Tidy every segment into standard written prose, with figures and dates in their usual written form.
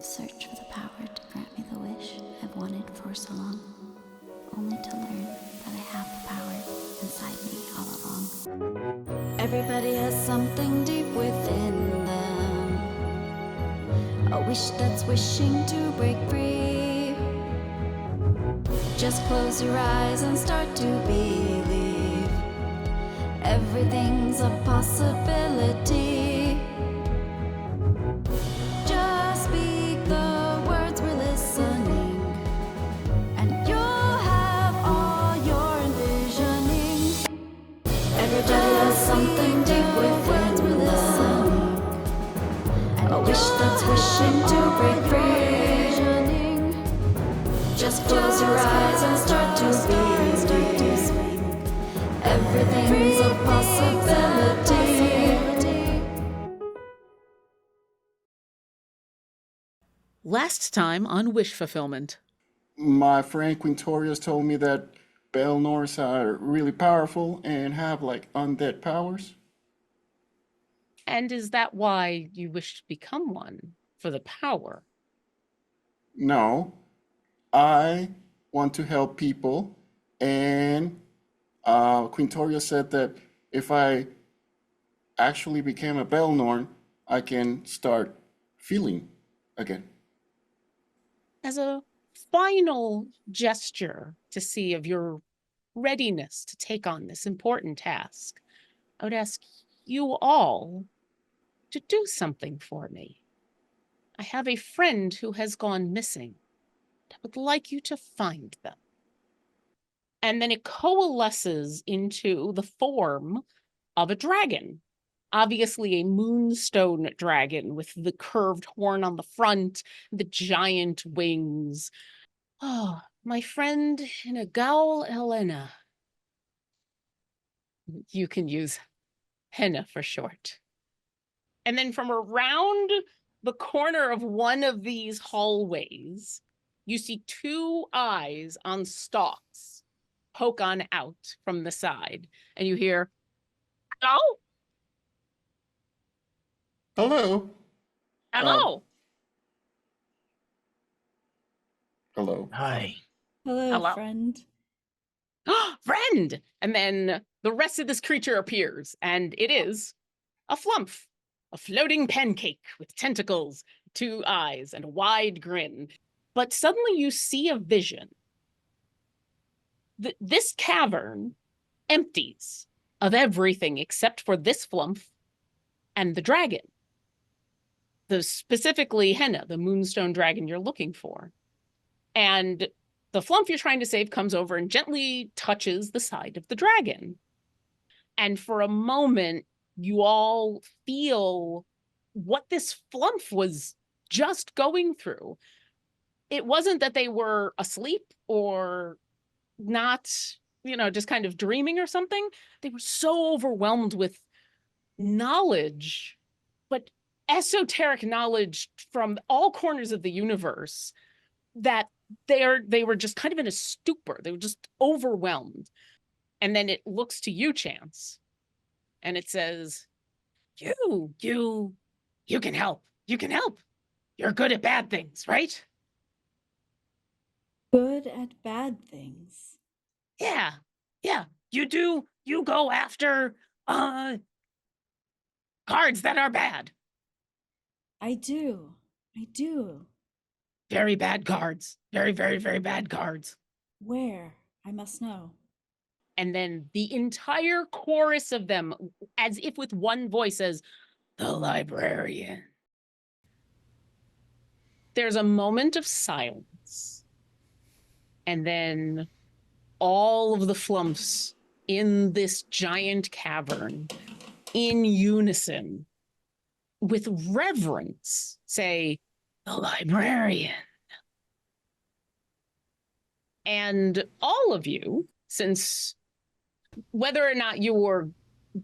searched for the power to grant me the wish I've wanted for so long, only to learn that I have the power inside me all along. Everybody has something deep within them, a wish that's wishing to break free. Just close your eyes and start to believe everything's a possibility. Just speak the words, we're listening, and you'll have all your envisioning. Everybody has something deep within them, a wish that's wishing to break free. Just close your eyes and start to speak. Everything's a possibility. Last time on Wish Fulfillment. My friend Quintorius told me that Belnors are really powerful and have like undead powers. And is that why you wish to become one? For the power? No, I want to help people, and Quintorius said that if I actually became a Belnorn, I can start feeling again. As a final gesture to see of your readiness to take on this important task, I would ask you all to do something for me. I have a friend who has gone missing. I would like you to find them. And then it coalesces into the form of a dragon. Obviously a moonstone dragon with the curved horn on the front, the giant wings. Oh, my friend Inagal Helena. You can use Henna for short. And then from around the corner of one of these hallways, you see two eyes on stalks poke on out from the side. And you hear, "Hello? Hello. Hello? Hello. Hi. Hello, friend. Friend!" And then the rest of this creature appears, and it is a flumph, a floating pancake with tentacles, two eyes, and a wide grin. But suddenly you see a vision. This cavern empties of everything except for this flumph and the dragon. Specifically Henna, the moonstone dragon you're looking for. And the flumph you're trying to save comes over and gently touches the side of the dragon. And for a moment, you all feel what this flumph was just going through. It wasn't that they were asleep or not, just kind of dreaming or something. They were so overwhelmed with knowledge, but esoteric knowledge from all corners of the universe, that they were just kind of in a stupor. They were just overwhelmed. And then it looks to you, Chance, and it says, you can help. You can help. You're good at bad things, right? Good at bad things. Yeah. You go after cards that are bad. I do. Very bad cards. Very, very, very bad cards. Where? I must know. And then the entire chorus of them, as if with one voice, says, "The librarian." There's a moment of silence. And then all of the flumphs in this giant cavern, in unison, with reverence, say, "The librarian." And all of you, since whether or not you were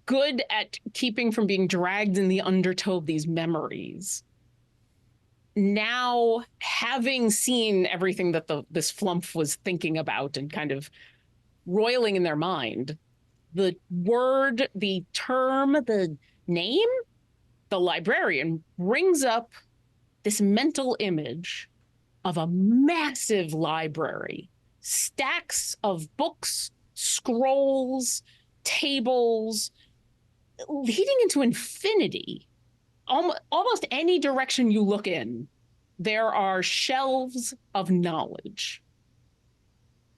good at keeping from being dragged in the undertow of these memories, now having seen everything that this flumph was thinking about and kind of roiling in their mind, the word, the term, the name, the librarian, brings up this mental image of a massive library, stacks of books, scrolls, tables, leading into infinity. Almost any direction you look in, there are shelves of knowledge.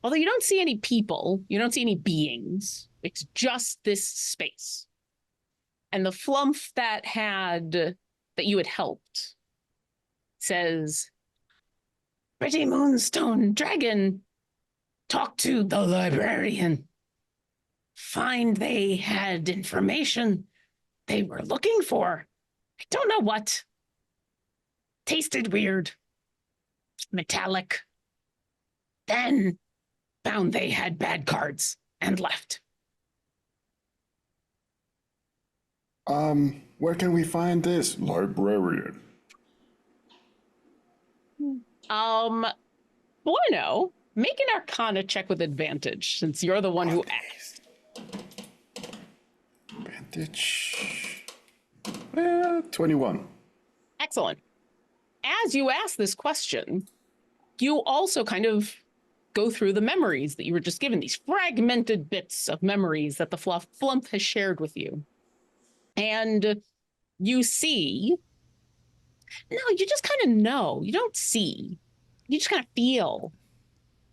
Although you don't see any people, you don't see any beings. It's just this space. And the flump that you had helped says, "Pretty Moonstone Dragon, talk to the librarian. Find they had information they were looking for. I don't know what. Tasted weird. Metallic. Then found they had bad cards and left." Where can we find this librarian? Booeno, make an Arcana check with advantage, since you're the one who asked. Advantage. 21. Excellent. As you ask this question, you also kind of go through the memories that you were just given, these fragmented bits of memories that the flump has shared with you. And you see, no, you just kind of know. You don't see. You just kind of feel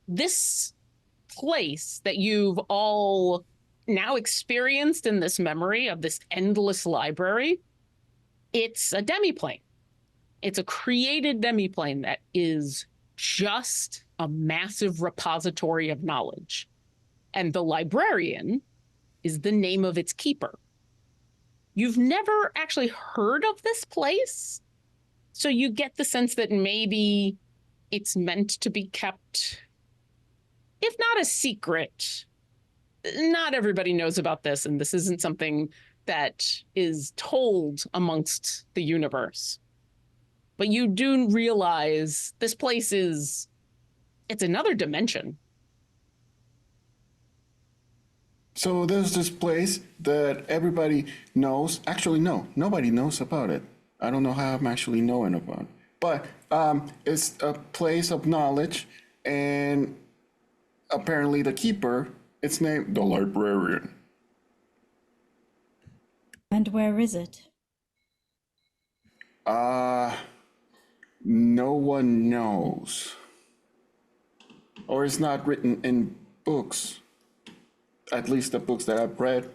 this place that you've all now experienced in this memory of this endless library. It's a demiplane. It's a created demiplane that is just a massive repository of knowledge. And the librarian is the name of its keeper. You've never actually heard of this place, so you get the sense that maybe it's meant to be kept, if not a secret. Not everybody knows about this, and this isn't something that is told amongst the universe. But you do realize this place it's another dimension. So there's this place that everybody knows. Actually, no, nobody knows about it. I don't know how I'm actually knowing about it. But it's a place of knowledge, and apparently the keeper, it's named the librarian. And where is it? No one knows. Or it's not written in books. At least the books that I've read.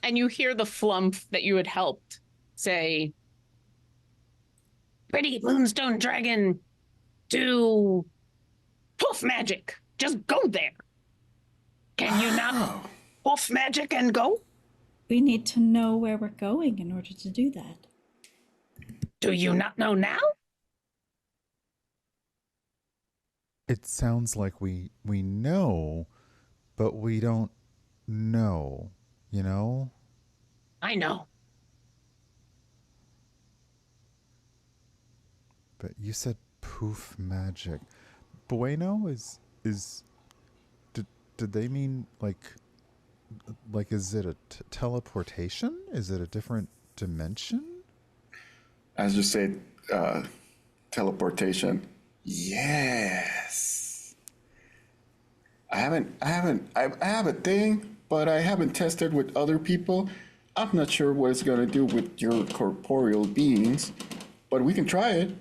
And you hear the flump that you had helped say, "Pretty Moonstone Dragon, do poof magic. Just go there. Can you not poof magic and go? We need to know where we're going in order to do that. Do you not know now?" It sounds like we know, but we don't know, you know? I know. But you said poof magic. Booeno did they mean like is it a teleportation? Is it a different dimension? As you said, teleportation. Yes. I have a thing, but I haven't tested with other people. I'm not sure what it's gonna do with your corporeal beings, but we can try it.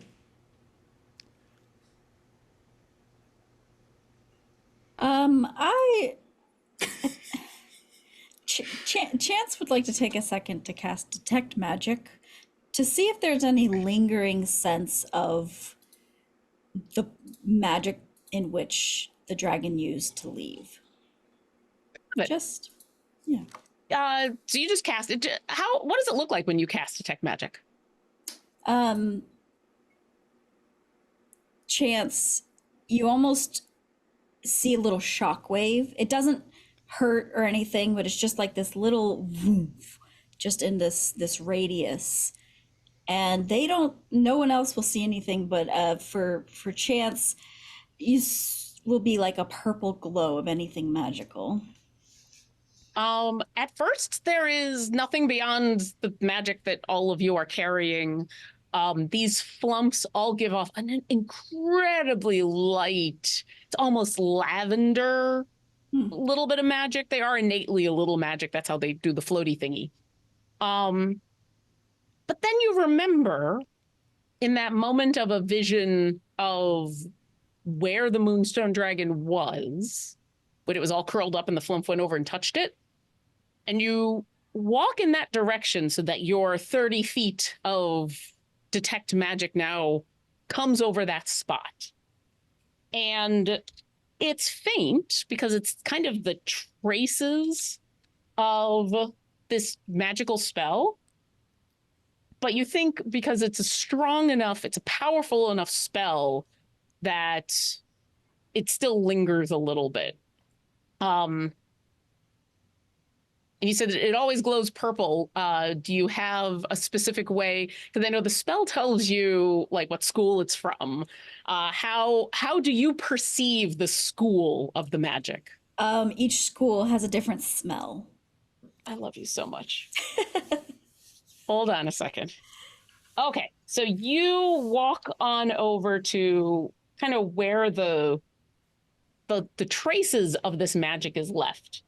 Chance would like to take a second to cast Detect Magic to see if there's any lingering sense of the magic in which the dragon used to leave. But, Yeah. so you just cast it. What does it look like when you cast Detect Magic? Chance, you almost see a little shockwave. It doesn't hurt or anything, but it's just like this little woof, just in this radius. And no one else will see anything, but for Chance, will be like a purple glow of anything magical. At first, there is nothing beyond the magic that all of you are carrying. These flumps all give off an incredibly light, it's almost lavender little bit of magic. They are innately a little magic. That's how they do the floaty thingy. But then you remember in that moment of a vision of where the Moonstone Dragon was, when it was all curled up and the flump went over and touched it, and you walk in that direction so that your 30 feet of detect magic now comes over that spot. And it's faint because it's kind of the traces of this magical spell. But you think because it's a strong enough, it's a powerful enough spell that it still lingers a little bit. And you said it always glows purple. Do you have a specific way? Because I know the spell tells you like what school it's from. How do you perceive the school of the magic? Each school has a different smell. I love you so much. Hold on a second. Okay, so you walk on over to kind of where the traces of this magic is left.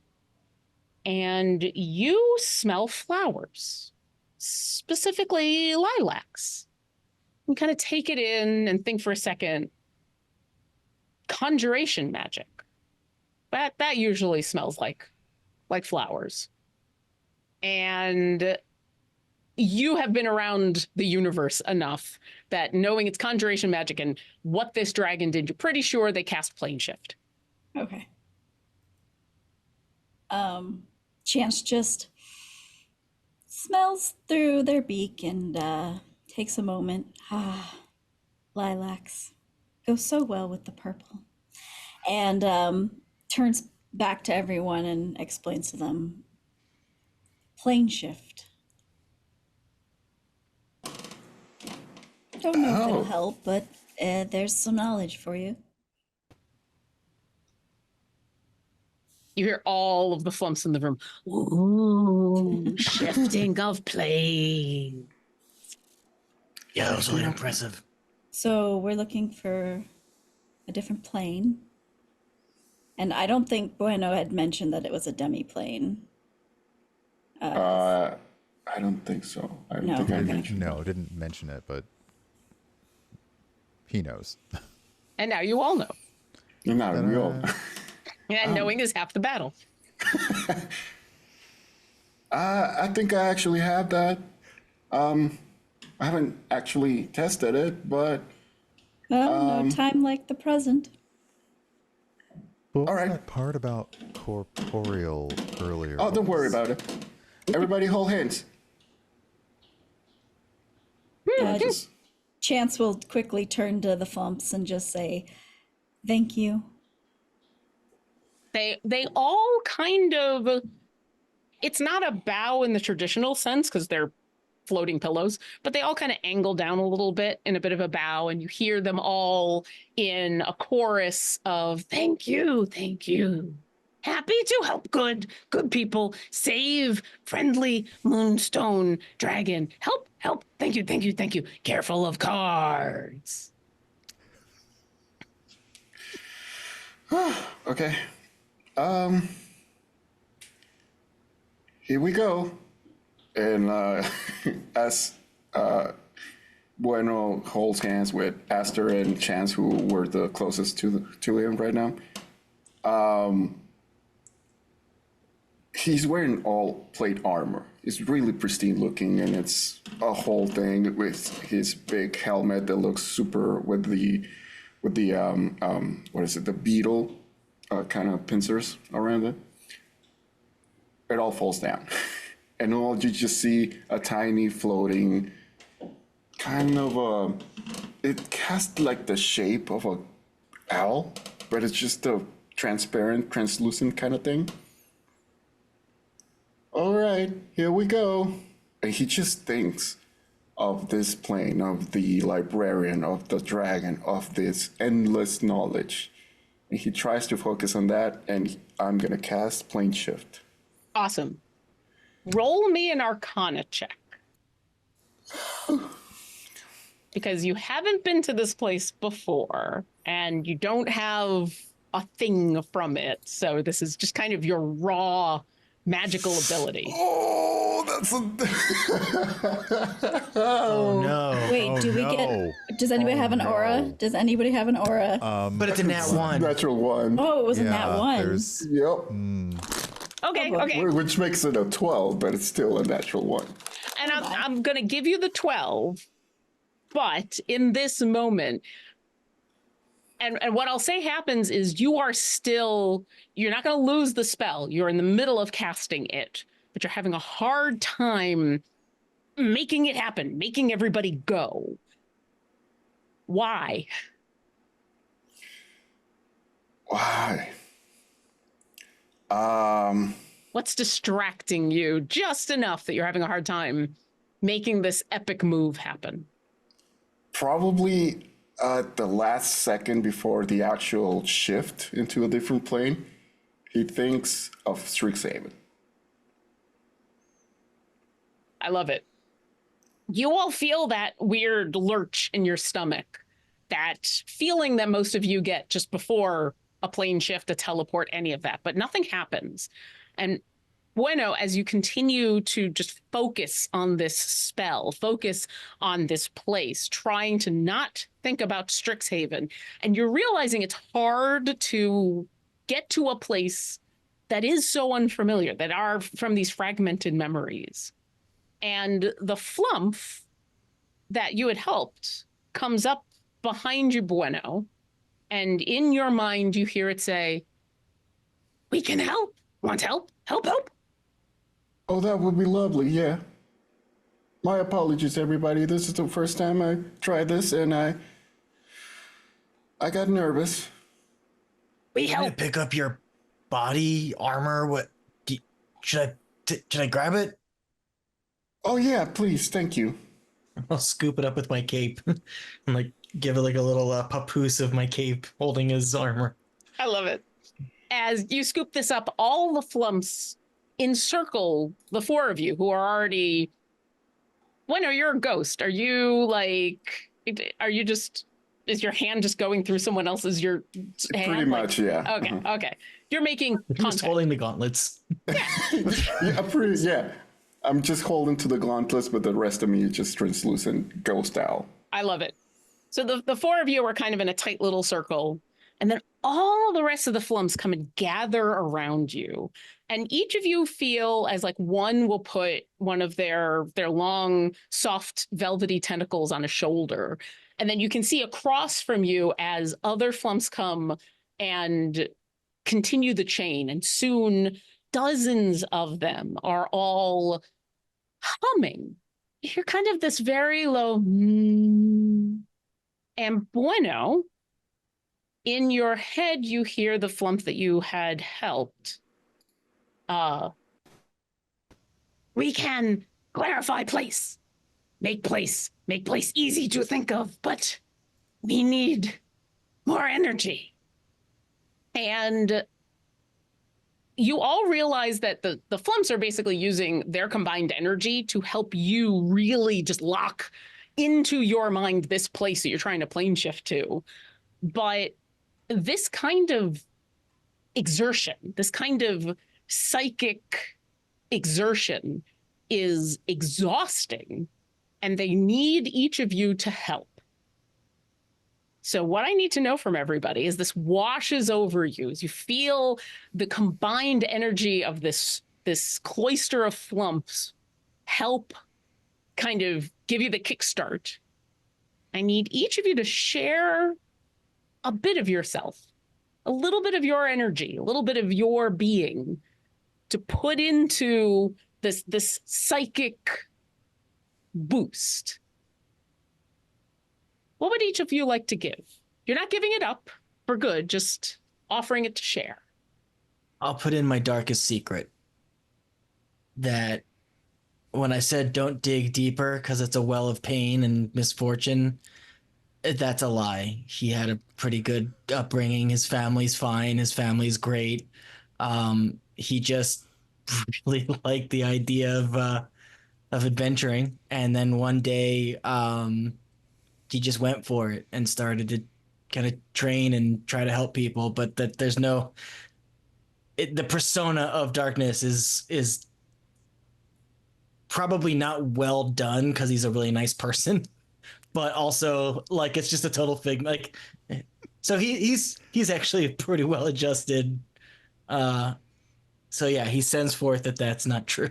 And you smell flowers, specifically lilacs. You kind of take it in and think for a second, conjuration magic. That usually smells like flowers. And you have been around the universe enough that knowing it's conjuration magic and what this dragon did, you're pretty sure they cast plane shift. Okay. Chance just smells through their beak and takes a moment. Lilacs go so well with the purple. And turns back to everyone and explains to them, plane shift. Don't know if it'll help, but there's some knowledge for you. You hear all of the flumps in the room. Ooh, shifting of plane. Yeah, that was really impressive. So we're looking for a different plane. And I don't think Booeno had mentioned that it was a demi-plane. I don't think so. I don't No, think I okay. mentioned. No, didn't mention it, but he knows. And now you all know. You're not real. And knowing is half the battle. I think I actually have that. I haven't actually tested it, but Well, no time like the present. What was All right. that part about corporeal earlier? oh, don't worry about it. Everybody hold hands. Just- Chance will quickly turn to the flumps and just say, thank you. They all kind of, it's not a bow in the traditional sense because they're floating pillows, but they all kind of angle down a little bit in a bit of a bow, and you hear them all in a chorus of thank you, happy to help good people, save friendly Moonstone Dragon, help, thank you, careful of cards. Okay. Here we go. And as Booeno holds hands with Aster and Chance, who were the closest to him right now, he's wearing all plate armor. It's really pristine looking, and it's a whole thing with his big helmet that looks super with the what is it, the beetle kind of pincers around it. It all falls down. And all you just see a tiny floating kind of it casts like the shape of a owl, but it's just a transparent, translucent kind of thing. All right, here we go. And he just thinks of this plane, of the librarian, of the dragon, of this endless knowledge. And he tries to focus on that, and I'm gonna cast plane shift. Awesome. Roll me an Arcana check. Because you haven't been to this place before, and you don't have a thing from it. So this is just kind of your raw magical ability. Oh, that's a. Oh no. Wait, Oh, do we no. get? Does anybody Oh, have an aura? no. Does anybody have an aura? But it's a nat one. Natural one. Oh, it was a nat one. There's Yep. Okay, Oh, boy. okay. Which makes it a 12, but it's still a natural one. And I'm going to give you the 12, but in this moment, and what I'll say happens is you're not going to lose the spell. You're in the middle of casting it, but you're having a hard time making it happen, making everybody go. Why? Why? What's distracting you just enough that you're having a hard time making this epic move happen? Probably at the last second before the actual shift into a different plane, he thinks of Strixhaven. I love it. You all feel that weird lurch in your stomach, that feeling that most of you get just before a plane shift, a teleport, any of that, but nothing happens. And Booeno, as you continue to just focus on this spell, focus on this place, trying to not think about Strixhaven, and you're realizing it's hard to get to a place that is so unfamiliar, that are from these fragmented memories. And the flump that you had helped comes up behind you, Booeno, and in your mind you hear it say, "We can help. Want help? Help, help." Oh, that would be lovely, yeah. My apologies, everybody. This is the first time I tried this, and I got nervous. We You want me help. to pick up your body armor? What? Should I grab it? Oh, yeah, please, thank you. I'll scoop it up with my cape and like give it like a little papoose of my cape holding his armor. I love it. As you scoop this up, all the flumps encircle the four of you who are already. When are you a ghost? Are you just? Is your hand just going through someone else's hand? Pretty much, yeah. Okay, okay. You're making He was contact. holding the gauntlets. Yeah. I'm just holding to the gauntlets, but the rest of me is just translucent ghost style. I love it. So the four of you are kind of in a tight little circle, and then all the rest of the flumps come and gather around you. And each of you feel as like one will put one of their long, soft, velvety tentacles on a shoulder. And then you can see across from you as other flumps come and continue the chain. And soon dozens of them are all humming. You hear kind of this very low and Booeno, in your head, you hear the flump that you had helped. We can clarify place, make place easy to think of, but we need more energy. And you all realize that the flumps are basically using their combined energy to help you really just lock into your mind this place that you're trying to plane shift to. But this kind of exertion, this kind of psychic exertion is exhausting, and they need each of you to help. So what I need to know from everybody is this washes over you as you feel the combined energy of this cloister of flumps help kind of give you the kickstart. I need each of you to share a bit of yourself, a little bit of your energy, a little bit of your being to put into this psychic boost. What would each of you like to give? You're not giving it up for good, just offering it to share. I'll put in my darkest secret. That when I said don't dig deeper because it's a well of pain and misfortune, that's a lie. He had a pretty good upbringing. His family's fine. His family's great. He just really liked the idea of adventuring, and then one day he just went for it and started to kind of train and try to help people, but that there's no the persona of darkness is probably not well done because he's a really nice person, but also like it's just a total fig like so he's actually pretty well adjusted. So yeah, he sends forth that that's not true.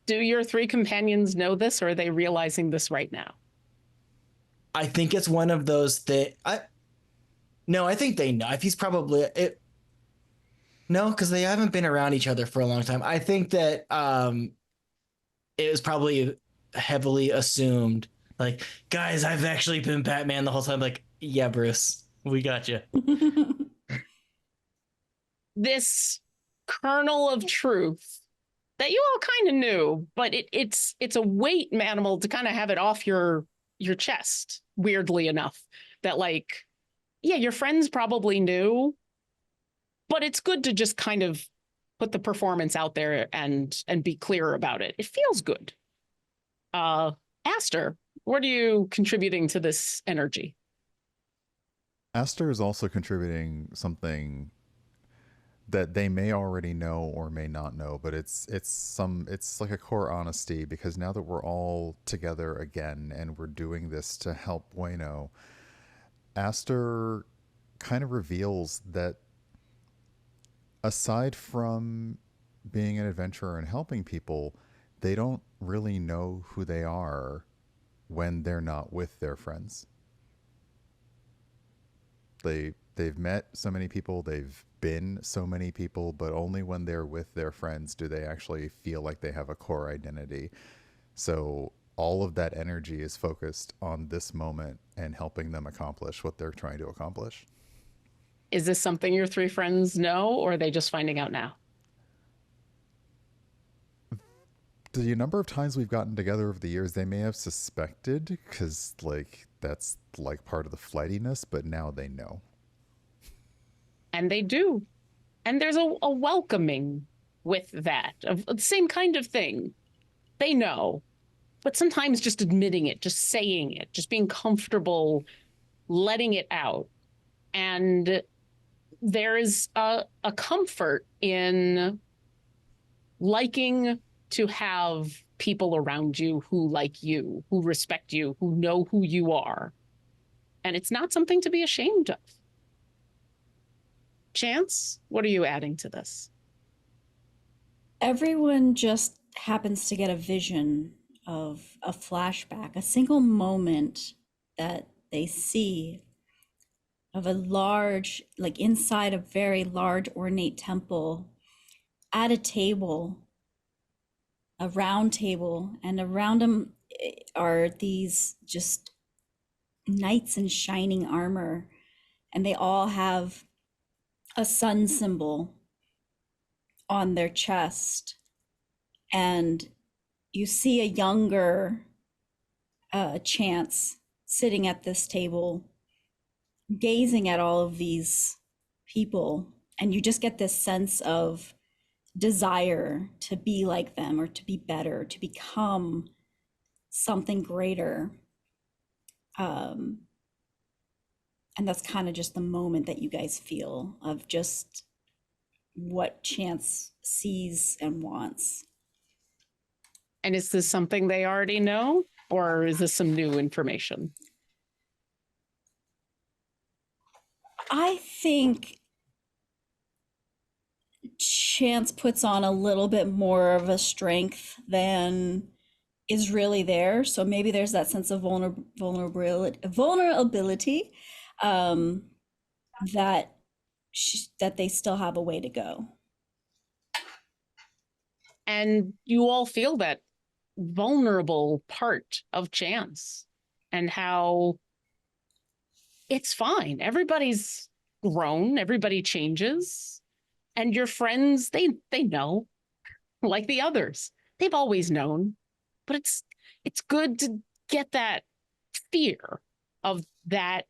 Do your three companions know this, or are they realizing this right now? I think it's one of those that I think they know. If he's probably it. No, because they haven't been around each other for a long time. I think that it was probably heavily assumed. Like, guys, I've actually been Batman the whole time. Like, yeah, Bruce, we got you. This kernel of truth that you all kind of knew, but it's a weight, Manimal, to kind of have it off your chest, weirdly enough, that like, yeah, your friends probably knew, but it's good to just kind of put the performance out there and be clear about it. It feels good. Aster, what are you contributing to this energy? Aster is also contributing something that they may already know or may not know, but it's like a core honesty, because now that we're all together again and we're doing this to help Booeno, Aster kind of reveals that aside from being an adventurer and helping people, they don't really know who they are when they're not with their friends. They've met so many people, they've been so many people, but only when they're with their friends do they actually feel like they have a core identity. So all of that energy is focused on this moment and helping them accomplish what they're trying to accomplish. Is this something your three friends know, or are they just finding out now? The number of times we've gotten together over the years, they may have suspected, because like that's like part of the flightiness, but now they know. And they do. And there's a welcoming with that, of the same kind of thing. They know, but sometimes just admitting it, just saying it, just being comfortable, letting it out. And there is a comfort in liking to have people around you who like you, who respect you, who know who you are. And it's not something to be ashamed of. Chance, what are you adding to this? Everyone just happens to get a vision of a flashback, a single moment that they see of a large, like inside a very large ornate temple, at a table, a round table, and around them are these just knights in shining armor, and they all have a sun symbol on their chest. And you see a younger Chance sitting at this table, gazing at all of these people, and you just get this sense of desire to be like them, or to be better, to become something greater. And that's kind of just the moment that you guys feel of just what Chance sees and wants. And is this something they already know, or is this some new information? I think Chance puts on a little bit more of a strength than is really there. So maybe there's that sense of vulnerability that they still have a way to go. And you all feel that vulnerable part of Chance, and how it's fine. Everybody's grown, everybody changes. And your friends, they know, like the others. They've always known. But it's good to get that fear of that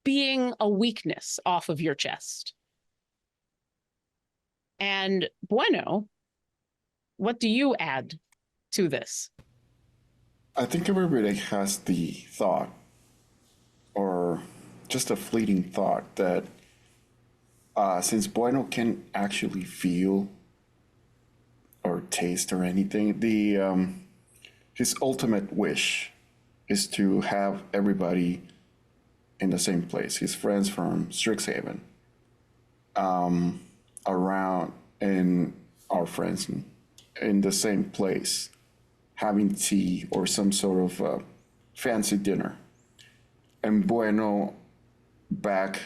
being a weakness off of your chest. And Booeno, what do you add to this? I think everybody has the thought, or just a fleeting thought, that since Bueno can actually feel or taste or anything, his ultimate wish is to have everybody in the same place. His friends from Strixhaven, around, and our friends in the same place, having tea or some sort of fancy dinner. And Bueno back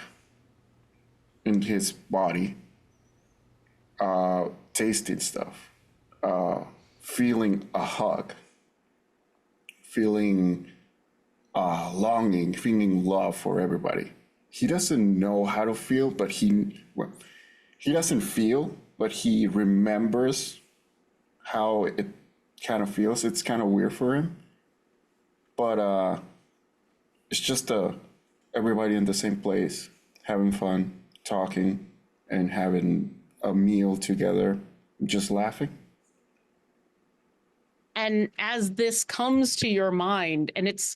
in his body, tasting stuff, feeling a hug, feeling longing, feeling love for everybody. He doesn't know how to feel, but he doesn't feel, but he remembers how it kind of feels. It's kind of weird for him, but it's just everybody in the same place, having fun, talking, and having a meal together, just laughing. And as this comes to your mind, and it's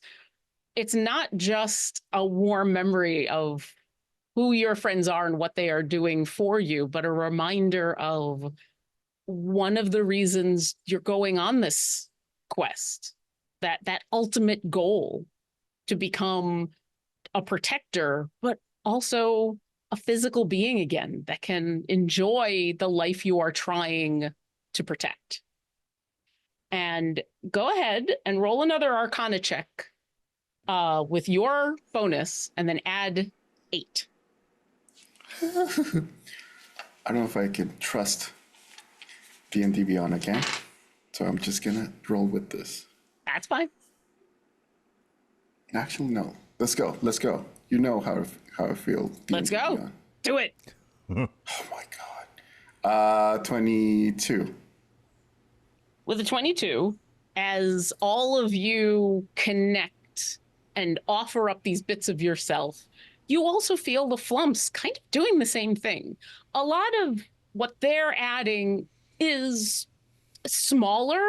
not just a warm memory of who your friends are and what they are doing for you, but a reminder of one of the reasons you're going on this quest, that ultimate goal to become a protector, but also a physical being again that can enjoy the life you are trying to protect. And go ahead and roll another Arcana check with your bonus, and then add 8. I don't know if I can trust D&D Beyond again, so I'm just gonna roll with this. That's fine. Actually, no. Let's go. You know how I feel. Let's go. Beyond. Do it. Oh my god. 22. With a 22, as all of you connect and offer up these bits of yourself, you also feel the Flumps kind of doing the same thing. A lot of what they're adding is smaller,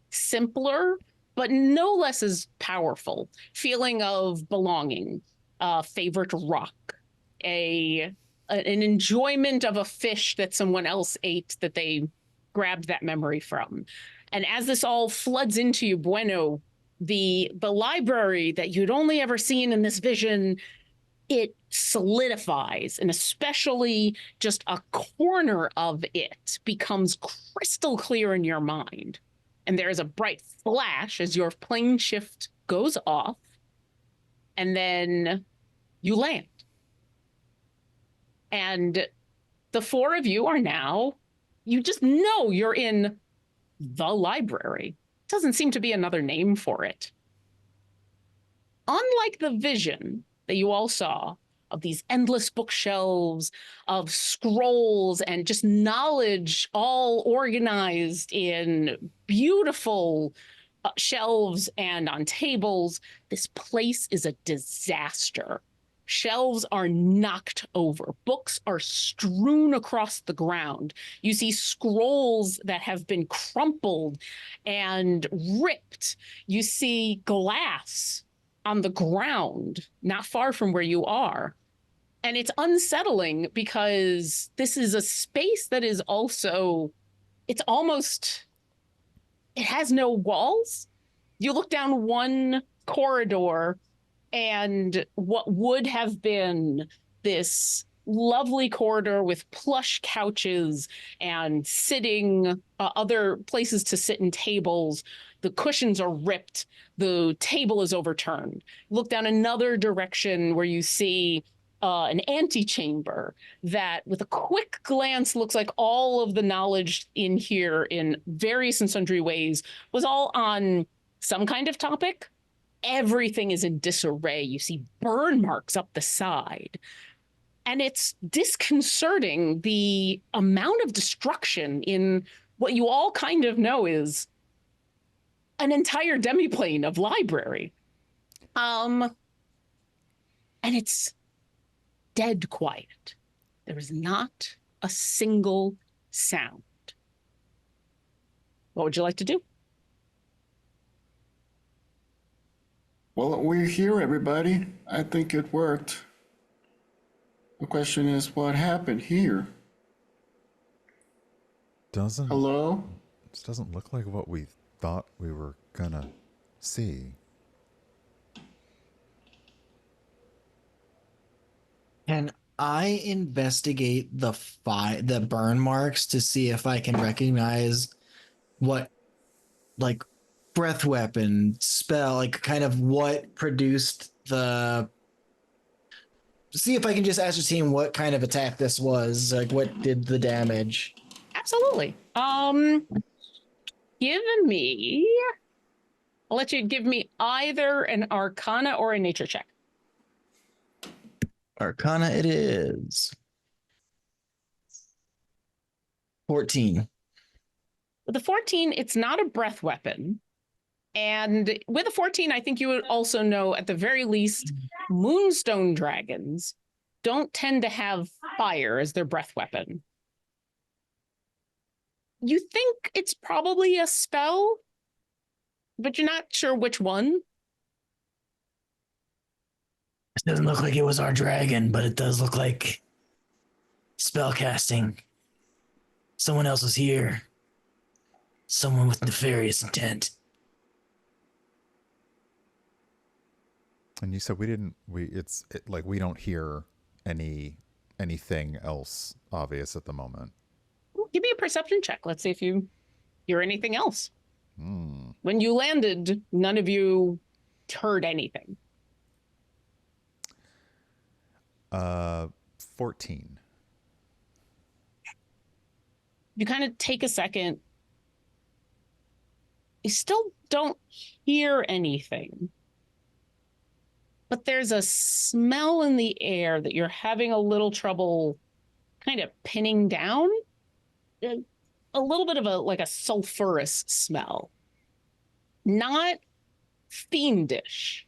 simpler, but no less as powerful. Feeling of belonging, a favorite rock, an enjoyment of a fish that someone else ate that they grabbed that memory from. And as this all floods into you, Booeno, the library that you'd only ever seen in this vision, it solidifies, and especially just a corner of it becomes crystal clear in your mind. And there is a bright flash as your plane shift goes off, and then you land. And the four of you are now, you just know you're in the library. Doesn't seem to be another name for it. Unlike the vision that you all saw of these endless bookshelves of scrolls and just knowledge all organized in beautiful shelves and on tables, this place is a disaster. Shelves are knocked over. Books are strewn across the ground. You see scrolls that have been crumpled and ripped. You see glass on the ground, not far from where you are. And it's unsettling because this is a space that is also, it has no walls. You look down one corridor, and what would have been this lovely corridor with plush couches and sitting, other places to sit and tables, the cushions are ripped, the table is overturned. Look down another direction where you see an antechamber that, with a quick glance, looks like all of the knowledge in here in various and sundry ways was all on some kind of topic. Everything is in disarray. You see burn marks up the side. And it's disconcerting, the amount of destruction in what you all kind of know is an entire demiplane of library. And it's dead quiet. There is not a single sound. What would you like to do? Well, we're here, everybody. I think it worked. The question is, what happened here? Hello? This doesn't look like what we thought we were gonna see. Can I investigate the burn marks to see if I can recognize what, like, breath weapon, spell, like, kind of what produced the. See if I can just ascertain what kind of attack this was, like what did the damage. Absolutely. Give me. I'll let you give me either an Arcana or a Nature check. Arcana it is. 14. With the 14, it's not a breath weapon. And with a 14, I think you would also know, at the very least, moonstone dragons don't tend to have fire as their breath weapon. You think it's probably a spell, but you're not sure which one. It doesn't look like it was our dragon, but it does look like spell casting. Someone else was here. Someone with nefarious intent. And you said we don't hear anything else obvious at the moment. Give me a perception check. Let's see if you hear anything else. When you landed, none of you heard anything. 14. You kind of take a second. You still don't hear anything. But there's a smell in the air that you're having a little trouble kind of pinning down. A little bit of a sulfurous smell. Not fiendish.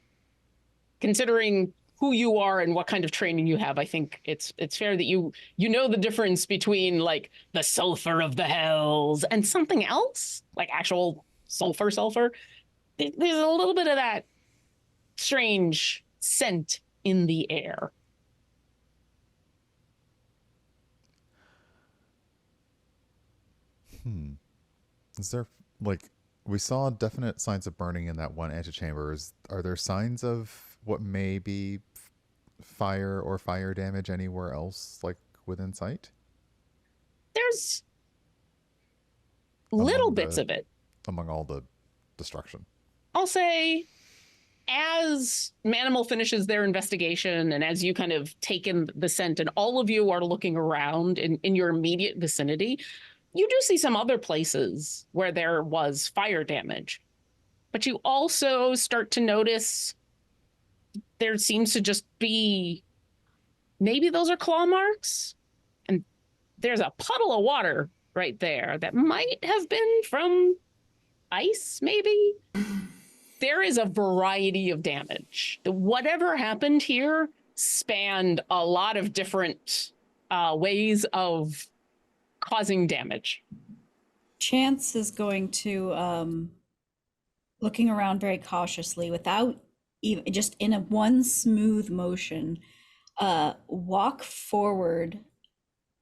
Considering who you are and what kind of training you have, I think it's fair that you know the difference between like the sulfur of the hells and something else, like actual sulfur. There's a little bit of that strange scent in the air. Is there, like, we saw definite signs of burning in that one antechamber. Are there signs of what may be fire or fire damage anywhere else, like within sight? There's little bits of it. Among all the destruction. I'll say, as Manamal finishes their investigation and as you kind of take in the scent and all of you are looking around in your immediate vicinity, you do see some other places where there was fire damage. But you also start to notice there seems to just be, maybe those are claw marks? And there's a puddle of water right there that might have been from ice, maybe? There is a variety of damage. Whatever happened here spanned a lot of different ways of causing damage. Chance is going to, looking around very cautiously, without even, just in a one smooth motion, walk forward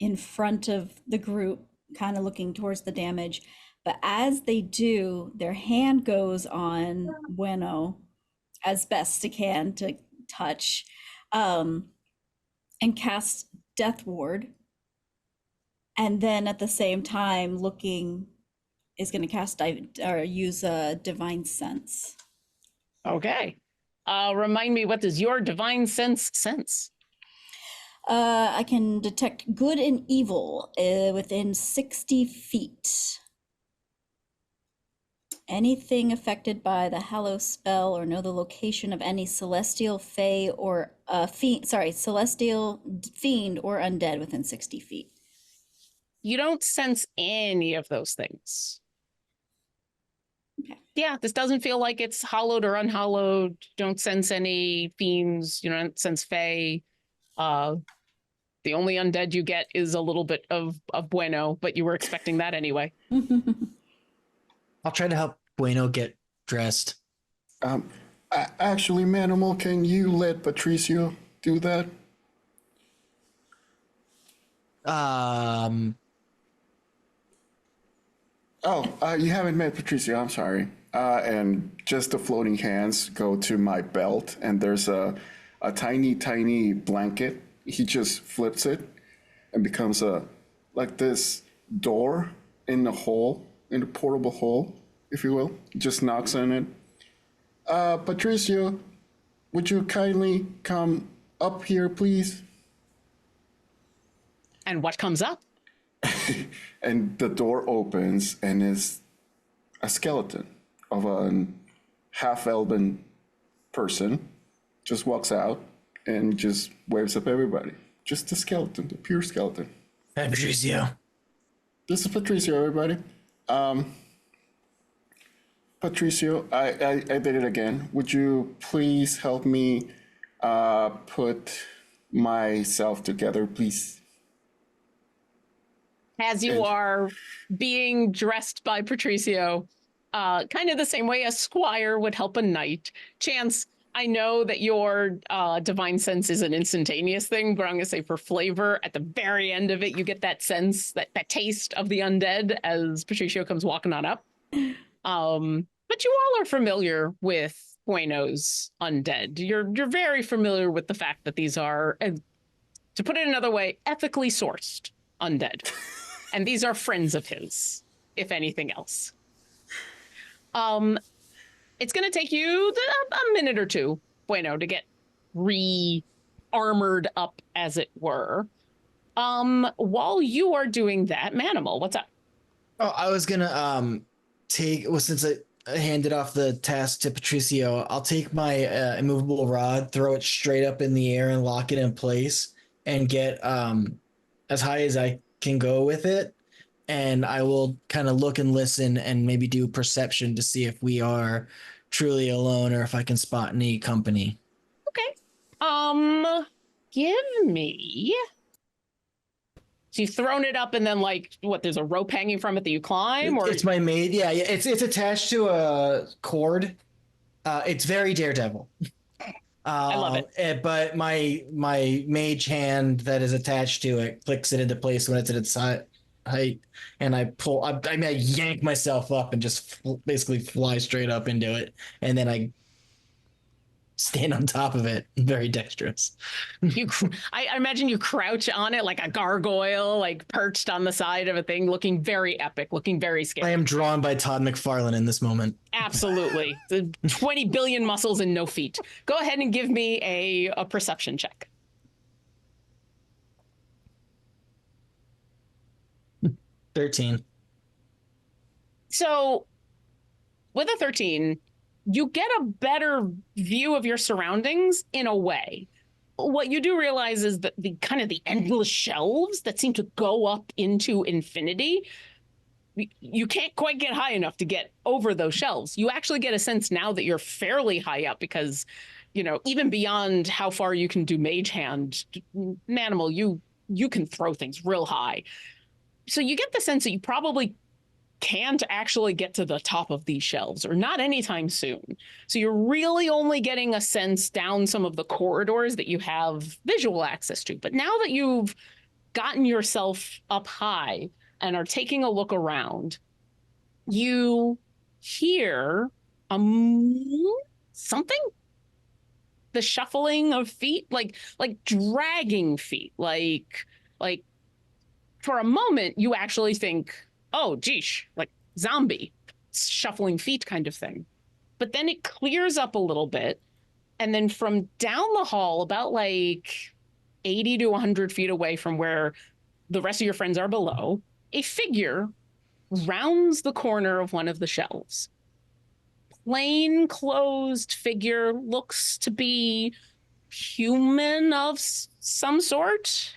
in front of the group, kind of looking towards the damage. But as they do, their hand goes on Booeno as best it can to touch, and cast Death Ward. And then at the same time, looking, is going to cast or use a Divine Sense. Okay. Remind me, what does your Divine sense? I can detect good and evil within 60 feet. Anything affected by the Hallow spell, or know the location of any celestial fae or celestial fiend or undead within 60 feet. You don't sense any of those things. Okay. Yeah, this doesn't feel like it's hollowed or unhollowed. You don't sense any fiends. You don't sense fae. The only undead you get is a little bit of Booeno, but you were expecting that anyway. I'll try to help Booeno get dressed. Actually, Manamal, can you let Patricio do that? You haven't met Patricio. I'm sorry. And just the floating hands go to my belt, and there's a tiny, tiny blanket. He just flips it and becomes like this door in the hole, in the portable hole, if you will. Just knocks on it. Patricio, would you kindly come up here, please? And what comes up? And the door opens, and it's a skeleton of a half-elven person. Just walks out and just waves up everybody. Just a skeleton, the pure skeleton. Hey, Patricio. This is Patricio, everybody. Patricio, I did it again. Would you please help me put myself together, please? As you are being dressed by Patricio, kind of the same way a squire would help a knight. Chance, I know that your divine sense is an instantaneous thing, but I'm going to say for flavor, at the very end of it, you get that sense, that taste of the undead as Patricio comes walking on up. But you all are familiar with Booeno's undead. You're very familiar with the fact that these are, to put it another way, ethically sourced undead. And these are friends of his, if anything else. It's going to take you a minute or two, Booeno, to get re-armored up, as it were. While you are doing that, Manamal, what's up? Oh, I was gonna since I handed off the task to Patricio, I'll take my immovable rod, throw it straight up in the air, and lock it in place, and get as high as I can go with it. And I will kind of look and listen and maybe do perception to see if we are truly alone or if I can spot any company. Okay. Give me. So you've thrown it up and then there's a rope hanging from it that you climb? Or It's my maid. Yeah, it's attached to a cord. It's very Daredevil. I love it. But my mage hand that is attached to it clicks it into place when it's at its height, and I yank myself up and just basically fly straight up into it, and then I stand on top of it. Very dexterous. I imagine you crouch on it like a gargoyle, like perched on the side of a thing, looking very epic, looking very scary. I am drawn by Todd McFarlane in this moment. Absolutely. The 20 billion muscles and no feet. Go ahead and give me a perception check. 13. So with a 13, you get a better view of your surroundings in a way. What you do realize is that the kind of the endless shelves that seem to go up into infinity, you can't quite get high enough to get over those shelves. You actually get a sense now that you're fairly high up because, even beyond how far you can do mage hand, Manamal, you can throw things real high. So you get the sense that you probably can't actually get to the top of these shelves, or not anytime soon. So you're really only getting a sense down some of the corridors that you have visual access to. But now that you've gotten yourself up high and are taking a look around, you hear something? The shuffling of feet, like dragging feet, like for a moment, you actually think, oh, geesh, like zombie, shuffling feet kind of thing. But then it clears up a little bit. And then from down the hall, about 80 to 100 feet away from where the rest of your friends are below, a figure rounds the corner of one of the shelves. Plain clothed figure, looks to be human of some sort.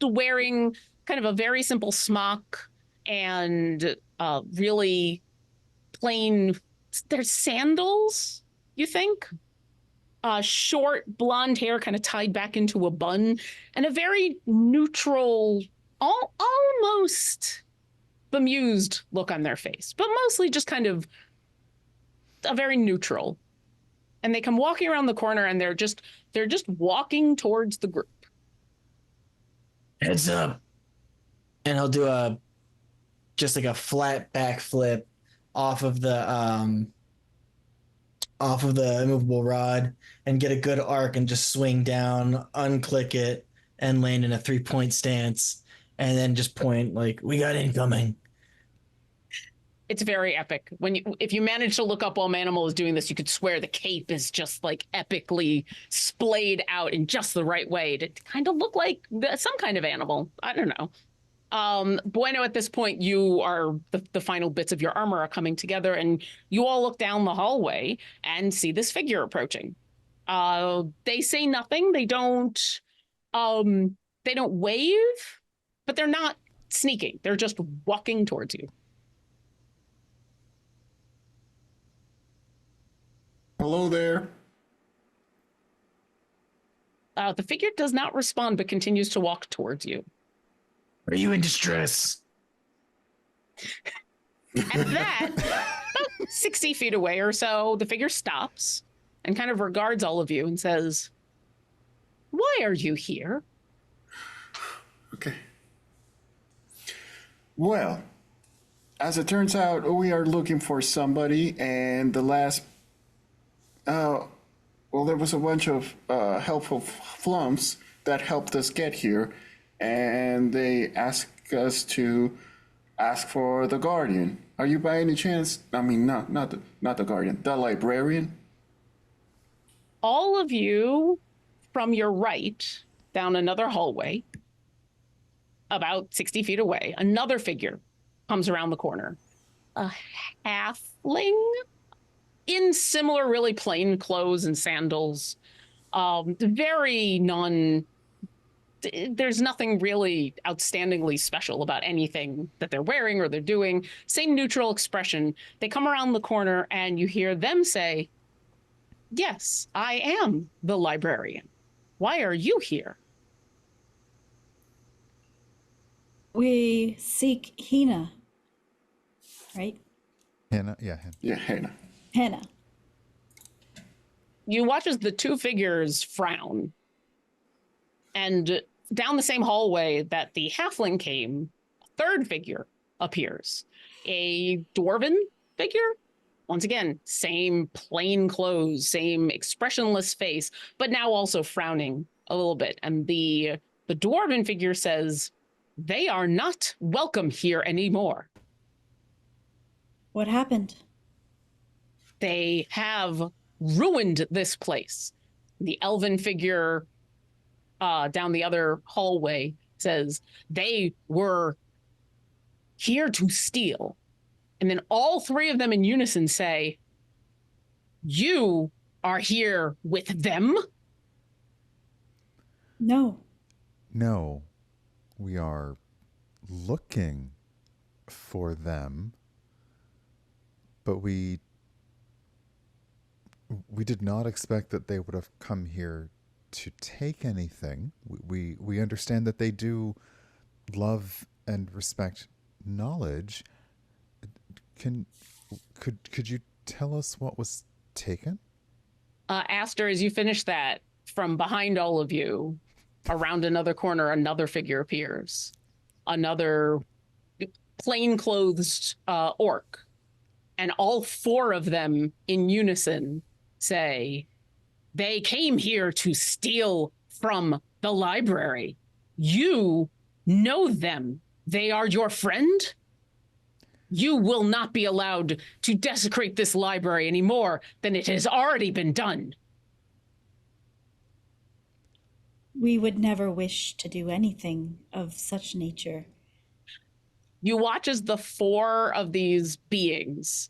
Wearing kind of a very simple smock and really plain, there's sandals, you think? short blonde hair kind of tied back into a bun, and a very neutral, almost bemused look on their face, but mostly just kind of a very neutral. And they come walking around the corner, and they're just walking towards the group. Heads up. And he'll do just like a flat backflip off of the immovable rod and get a good arc and just swing down, unclick it, and land in a 3-point stance, and then just point like, we got incoming. It's very epic. If you manage to look up while Manamal is doing this, you could swear the cape is just like epically splayed out in just the right way to kind of look like some kind of animal. I don't know. Booeno, at this point, you are the final bits of your armor are coming together, and you all look down the hallway and see this figure approaching. They say nothing. They don't wave, but they're not sneaking. They're just walking towards you. Hello there. The figure does not respond, but continues to walk towards you. Are you in distress? At that, about 60 feet away or so, the figure stops and kind of regards all of you and says, "Why are you here?" Okay. Well, as it turns out, we are looking for somebody, and the last there was a bunch of helpful flumps that helped us get here, and they asked us to ask for the guardian. Are you by any chance? I mean, not the guardian, the librarian. All of you from your right, down another hallway, about 60 feet away, another figure comes around the corner. A halfling in similar, really plain clothes and sandals. There's nothing really outstandingly special about anything that they're wearing or they're doing. Same neutral expression. They come around the corner and you hear them say, "Yes, I am the librarian. Why are you here?" We seek Hina, right? Hannah, yeah, Hannah. Yeah, Hannah. Hannah. You watch as the two figures frown, and down the same hallway that the halfling came, a third figure appears. A dwarven figure. Once again, same plain clothes, same expressionless face, but now also frowning a little bit. And the dwarven figure says, "They are not welcome here anymore. What happened? They have ruined this place." The elven figure down the other hallway says, "They were here to steal." And then all three of them in unison say, "You are here with them?" No. No, we are looking for them, but we did not expect that they would have come here to take anything. We understand that they do love and respect knowledge. Could you tell us what was taken? Aster, as you finish that, from behind all of you, around another corner, another figure appears. Another plainclothes orc. And all four of them in unison say, "They came here to steal from the library. You know them. They are your friend. You will not be allowed to desecrate this library any more than it has already been done." We would never wish to do anything of such nature. You watch as the four of these beings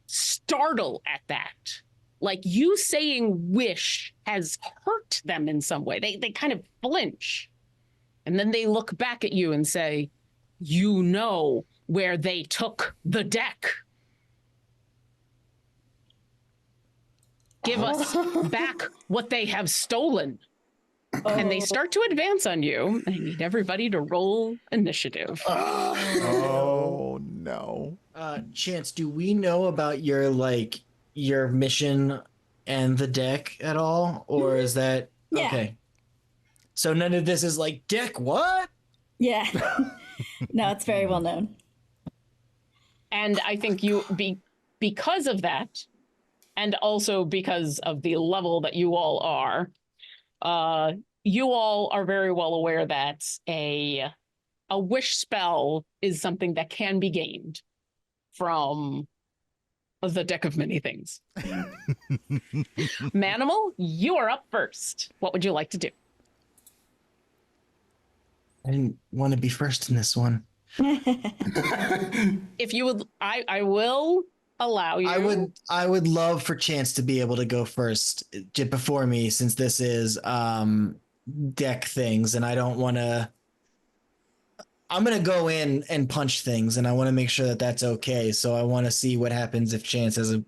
startle at that. Like, you saying wish has hurt them in some way. They kind of flinch. And then they look back at you and say, "You know where they took the deck." give us back what they have stolen. And they start to advance on you. I need everybody to roll initiative. Oh no. Chance, do we know about your mission and the deck at all? Or is that Yeah. okay? So none of this is like, deck what? Yeah. No, it's very well known. And I think because of that, and also because of the level that you all are very well aware that a wish spell is something that can be gained from the deck of many things. Manamal, you are up first. What would you like to do? I didn't want to be first in this one. If you would, I will allow you. I would love for Chance to be able to go first before me, since this is deck things, and I don't want to. I'm gonna go in and punch things, and I want to make sure that that's okay. So I want to see what happens if Chance has a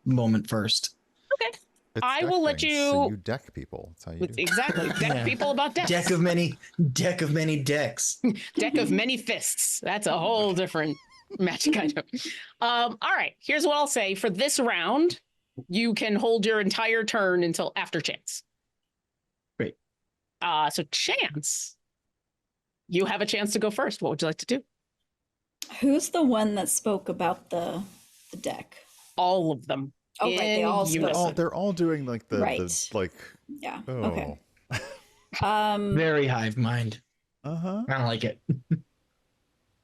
moment first. Okay. It's I deck will let things, you. So you deck people. That's how you do it. Exactly. Deck Yeah. people about decks. Deck of many decks. Deck of many fists. That's a whole different magic item. All right. Here's what I'll say for this round. You can hold your entire turn until after Chance. Great. So Chance, you have a chance to go first. What would you like to do? Who's the one that spoke about the deck? All of them. Oh, right, they all spoke. unison. They're all doing like the Right. like. Yeah. Oh. Okay. Very hive mind. Uh-huh. I don't like it.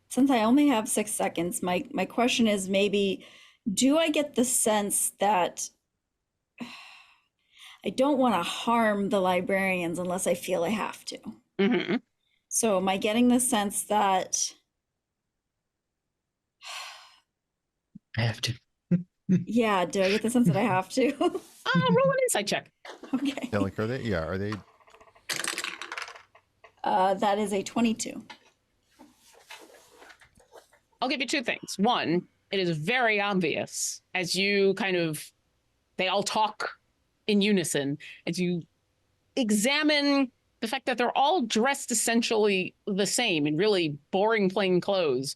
Since I only have 6 seconds, my question is, maybe, do I get the sense that I don't want to harm the librarians unless I feel I have to? Mhm. So am I getting the sense that, I have to. yeah, do I get the sense that I have to? Roll an insight check. Okay. Yeah, like are they? Yeah, are they? That is a 22. I'll give you two things. One, it is very obvious as you they all talk in unison, as you examine the fact that they're all dressed essentially the same in really boring plain clothes.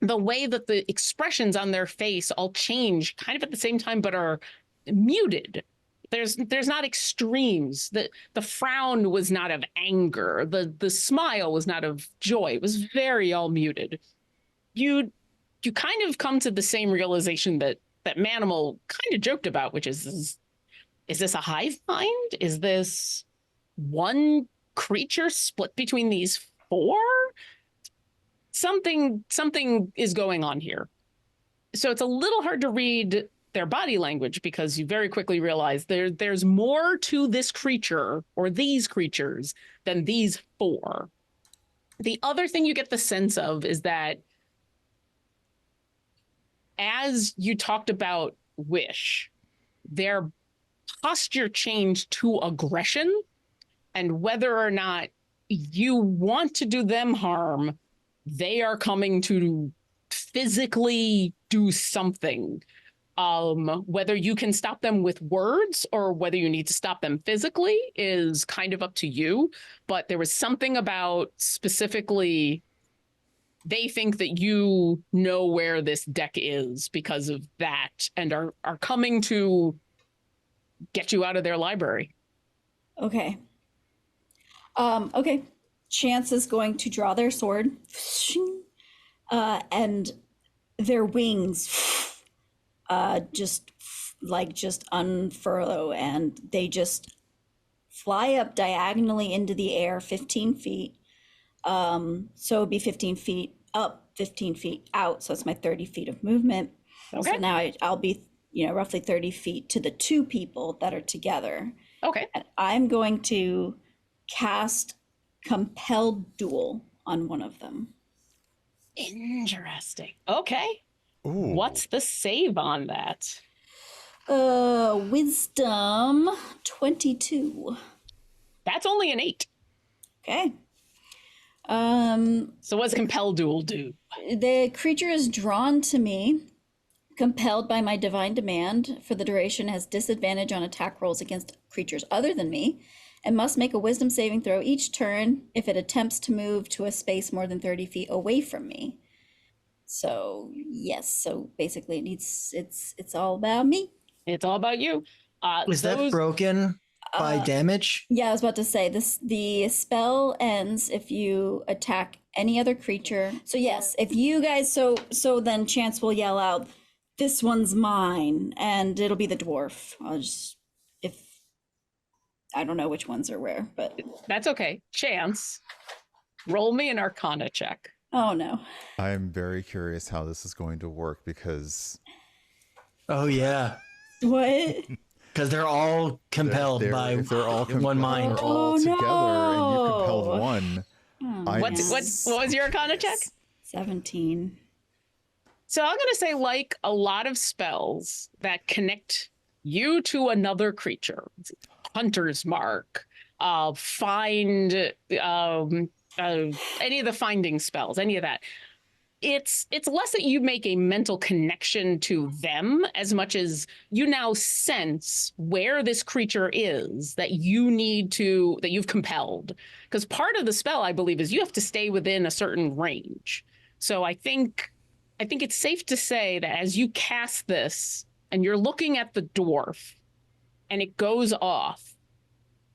The way that the expressions on their face all change kind of at the same time, but are muted. There's not extremes. The frown was not of anger. The smile was not of joy. It was very all muted. You kind of come to the same realization that Manamal kind of joked about, which is this a hive mind? Is this one creature split between these four? Something is going on here. So it's a little hard to read their body language because you very quickly realize there's more to this creature or these creatures than these four. The other thing you get the sense of is that as you talked about Wish, their posture changed to aggression, and whether or not you want to do them harm, they are coming to physically do something. Whether you can stop them with words or whether you need to stop them physically is kind of up to you. But there was something about specifically, they think that you know where this deck is because of that and are coming to get you out of their library. Okay. Okay. Chance is going to draw their sword, and their wings just unfurl, and they just fly up diagonally into the air 15 feet. So it'd be 15 feet up, 15 feet out. So it's my 30 feet of movement. Okay. So now I'll be, roughly 30 feet to the two people that are together. Okay. And I'm going to cast Compelled Duel on one of them. Interesting. Okay. Ooh. What's the save on that? Wisdom 22. That's only an 8. Okay. So what does Compel Duel do? The creature is drawn to me compelled by my divine demand for the duration, has disadvantage on attack rolls against creatures other than me, and must make a wisdom saving throw each turn if it attempts to move to a space more than 30 feet away from me. So yes, so basically it's all about me. It's all about you. Is that broken by damage? Yeah, I was about to say the spell ends if you attack any other creature. So yes, if you guys so then Chance will yell out, "This one's mine," and it'll be the dwarf. I'll just if I don't know which ones are where, but That's okay. Chance, roll me an Arcana check. oh no. I'm very curious how this is going to work because Oh yeah, What? because they're all compelled by if they're all one mind. they're all Oh, together and you no. compelled one. Oh, What was your Arcana check? 17. So I'm going to say, like a lot of spells that connect you to another creature, Hunter's Mark, find, any of the finding spells, any of that. It's less that you make a mental connection to them as much as you now sense where this creature is that you've compelled. Because part of the spell, I believe, is you have to stay within a certain range. So I think it's safe to say that as you cast this and you're looking at the dwarf and it goes off,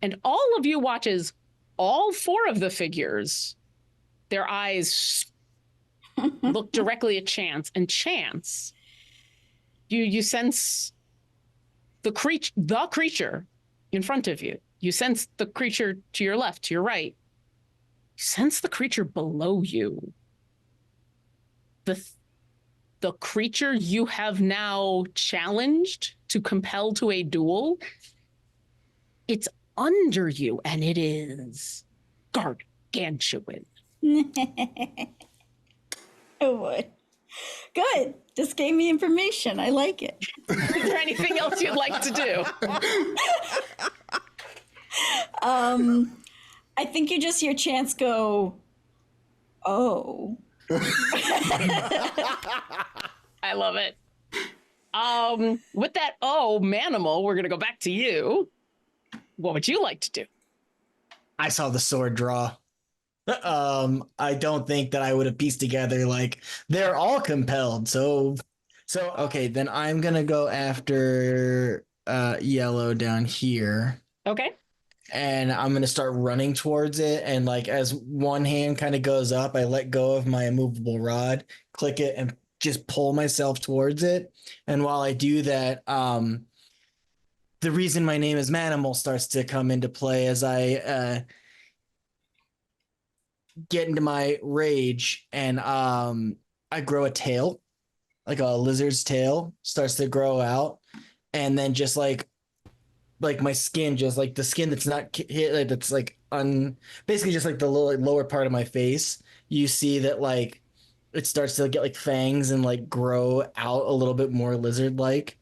and all of you watches all 4 of the figures, their eyes look directly at Chance, and Chance, you sense the creature in front of you. You sense the creature to your left, to your right. You sense the creature below you. The creature you have now challenged to compel to a duel, it's under you, and it is gargantuan. Oh boy. Good. Just gave me information. I like it. Is there anything else you'd like to do? I think you just hear Chance go, "Oh." I love it. With that, Manamal, we're gonna go back to you. What would you like to do? I saw the sword draw. I don't think that I would have pieced together like they're all compelled. So okay, then I'm gonna go after yellow down here. Okay. And I'm gonna start running towards it. And like as one hand kind of goes up, I let go of my immovable rod, click it, and just pull myself towards it. And while I do that, the reason my name is Manamal starts to come into play as I get into my rage, and I grow a tail, like a lizard's tail starts to grow out, and then just like my skin, just like the skin that's not hit, that's like basically just like the lower part of my face, you see that like it starts to get like fangs and like grow out a little bit more lizard like.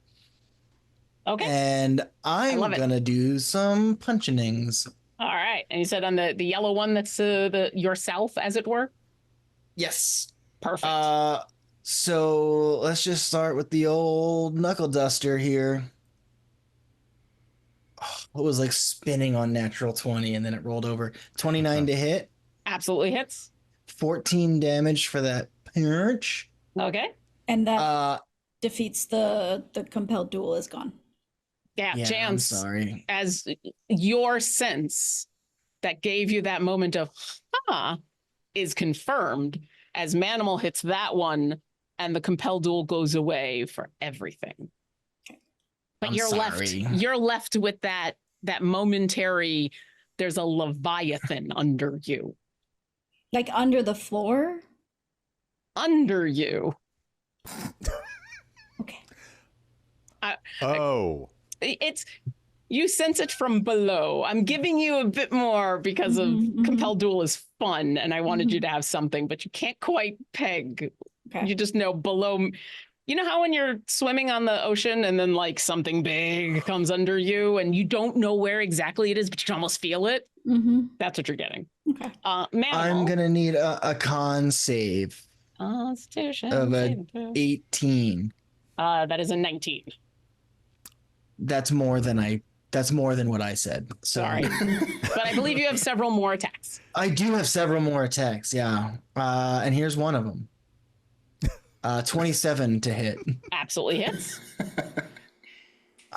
Okay. And I'm gonna do some punchings. All right. And you said on the yellow one, that's the yourself, as it were? Yes. Perfect. So let's just start with the old knuckle duster here. It was like spinning on natural 20 and then it rolled over. 29 to hit. Absolutely hits. 14 damage for that punch. Okay. And that defeats the compelled duel is gone. Yeah, Chance, I'm sorry. as your sense that gave you that moment of is confirmed as Manamal hits that one and the compelled duel goes away for everything. But you're left with that momentary, there's a Leviathan under you. Like under the floor? Under you. Okay. It's you sense it from below. I'm giving you a bit more because of compelled duel is fun, and I wanted you to have something, but you can't quite peg. Okay. You just know below. You know how when you're swimming on the ocean and then like something big comes under you and you don't know where exactly it is, but you can almost feel it? That's what you're getting. Okay. I'm gonna need a con save Constitution of a 18. That is a 19. That's more than what I said. So Sorry. But I believe you have several more attacks. I do have several more attacks. Yeah. And here's one of them. 27 to hit. Absolutely hits.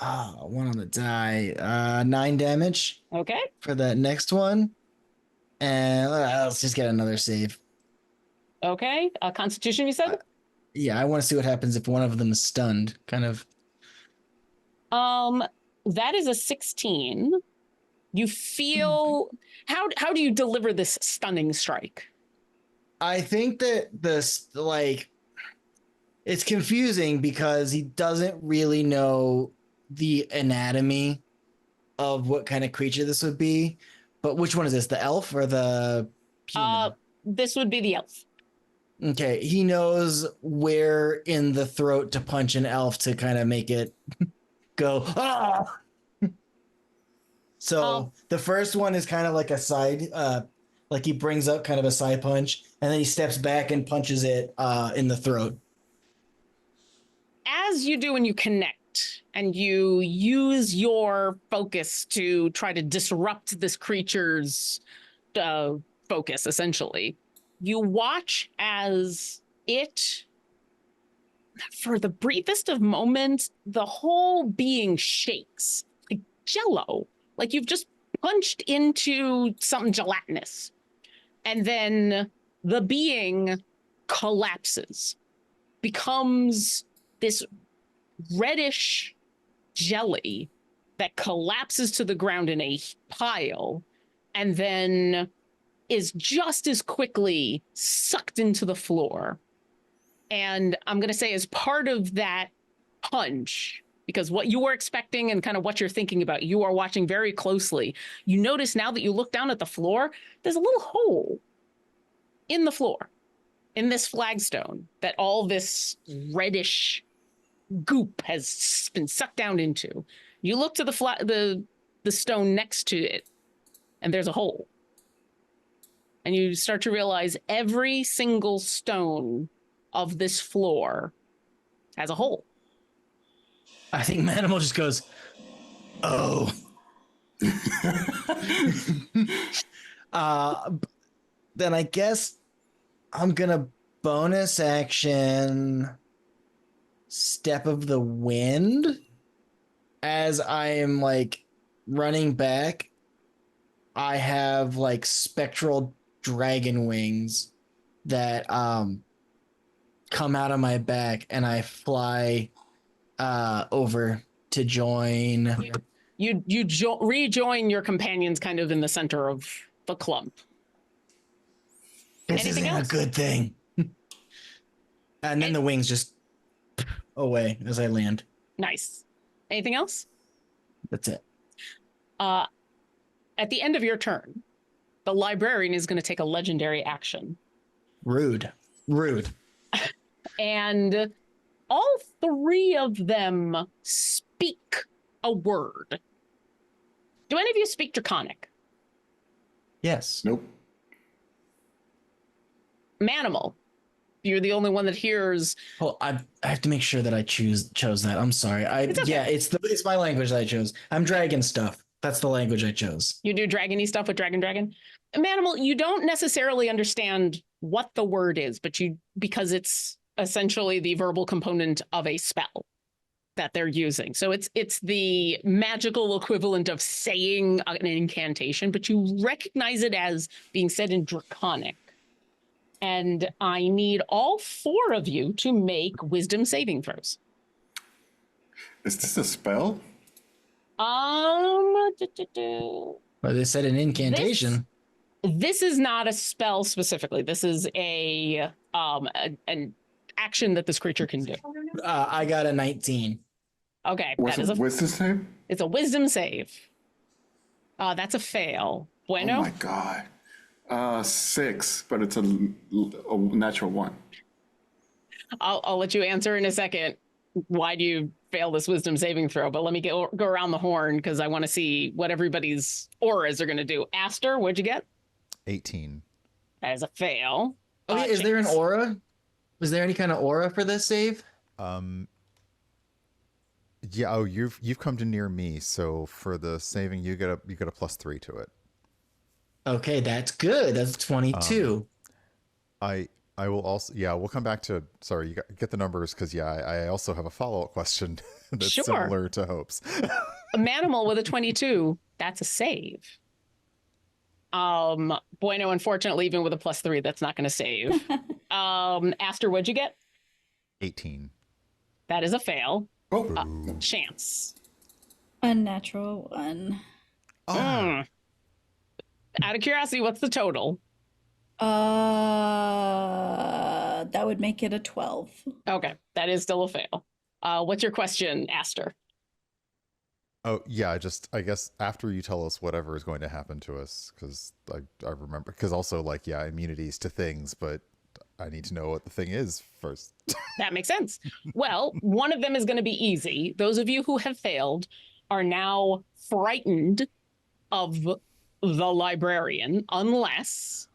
One on the die. 9 damage Okay. for that next one. And let's just get another save. Okay. Constitution, you said? Yeah, I want to see what happens if one of them is stunned. Kind of. That is a 16. You feel how do you deliver this stunning strike? I think that this it's confusing because he doesn't really know the anatomy of what kind of creature this would be. But which one is this? The elf or the human? This would be the elf. Okay, he knows where in the throat to punch an elf to kind of make it go. Ah! So the first one is kind of like a side, like he brings up kind of a side punch, and then he steps back and punches it in the throat. As you do when you connect and you use your focus to try to disrupt this creature's focus, essentially, you watch as it, for the briefest of moments, the whole being shakes like jello, like you've just punched into something gelatinous. And then the being collapses, becomes this reddish jelly that collapses to the ground in a pile and then is just as quickly sucked into the floor. And I'm going to say as part of that punch, because what you were expecting and kind of what you're thinking about, you are watching very closely. You notice now that you look down at the floor, there's a little hole in the floor, in this flagstone that all this reddish goop has been sucked down into. You look to the stone next to it, and there's a hole. And you start to realize every single stone of this floor has a hole. I think Manamal just goes, oh. Then I guess I'm going to bonus action Step of the Wind as I am like running back. I have like spectral dragon wings that come out of my back, and I fly over to join. You rejoin your companions kind of in the center of the clump. This Anything isn't else? a good thing. And then the wings just away as I land. Nice. Anything else? That's it. At the end of your turn, the librarian is going to take a legendary action. Rude. And all three of them speak a word. Do any of you speak Draconic? Yes. Nope. Manimal, you're the only one that hears. Well, I have to make sure that I chose that. I'm sorry. It's okay. Yeah, it's my language that I chose. I'm dragon stuff. That's the language I chose. You do dragony stuff with dragon. Manimal, you don't necessarily understand what the word is, but because it's essentially the verbal component of a spell that they're using. So it's the magical equivalent of saying an incantation, but you recognize it as being said in Draconic. And I need all four of you to make wisdom saving throws. Is this a spell? Well, they said an incantation. This is not a spell specifically. This is an action that this creature can do. I got a 19. Okay, What's that is wisdom save? It's a wisdom save. That's a fail. Booeno? Oh my god. 6, but it's a natural 1. I'll let you answer in a second. Why do you fail this wisdom saving throw? But let me go around the horn because I want to see what everybody's auras are going to do. Aster, what'd you get? 18. That is a fail. Okay, is there an aura? Was there any kind of aura for this save? Yeah. Oh, you've come to near me. So for the saving, you get a +3 to it. Okay, that's good. That's 22. I I will also, yeah, we'll come back to, sorry, get the numbers, because yeah, I also have a follow-up question that's Sure. similar to Hope's. A Manamal with a 22, that's a save. Booeno, unfortunately, even with a +3, that's not going to save. Aster, what'd you get? 18. That is a fail. Oh, Chance. Unnatural 1. Out of curiosity, what's the total? That would make it a 12. Okay, that is still a fail. What's your question, Aster? Oh yeah, I guess after you tell us whatever is going to happen to us, because I remember, because also like, yeah, immunities to things, but I need to know what the thing is first. That makes sense. Well, one of them is going to be easy. Those of you who have failed are now frightened of the librarian, unless...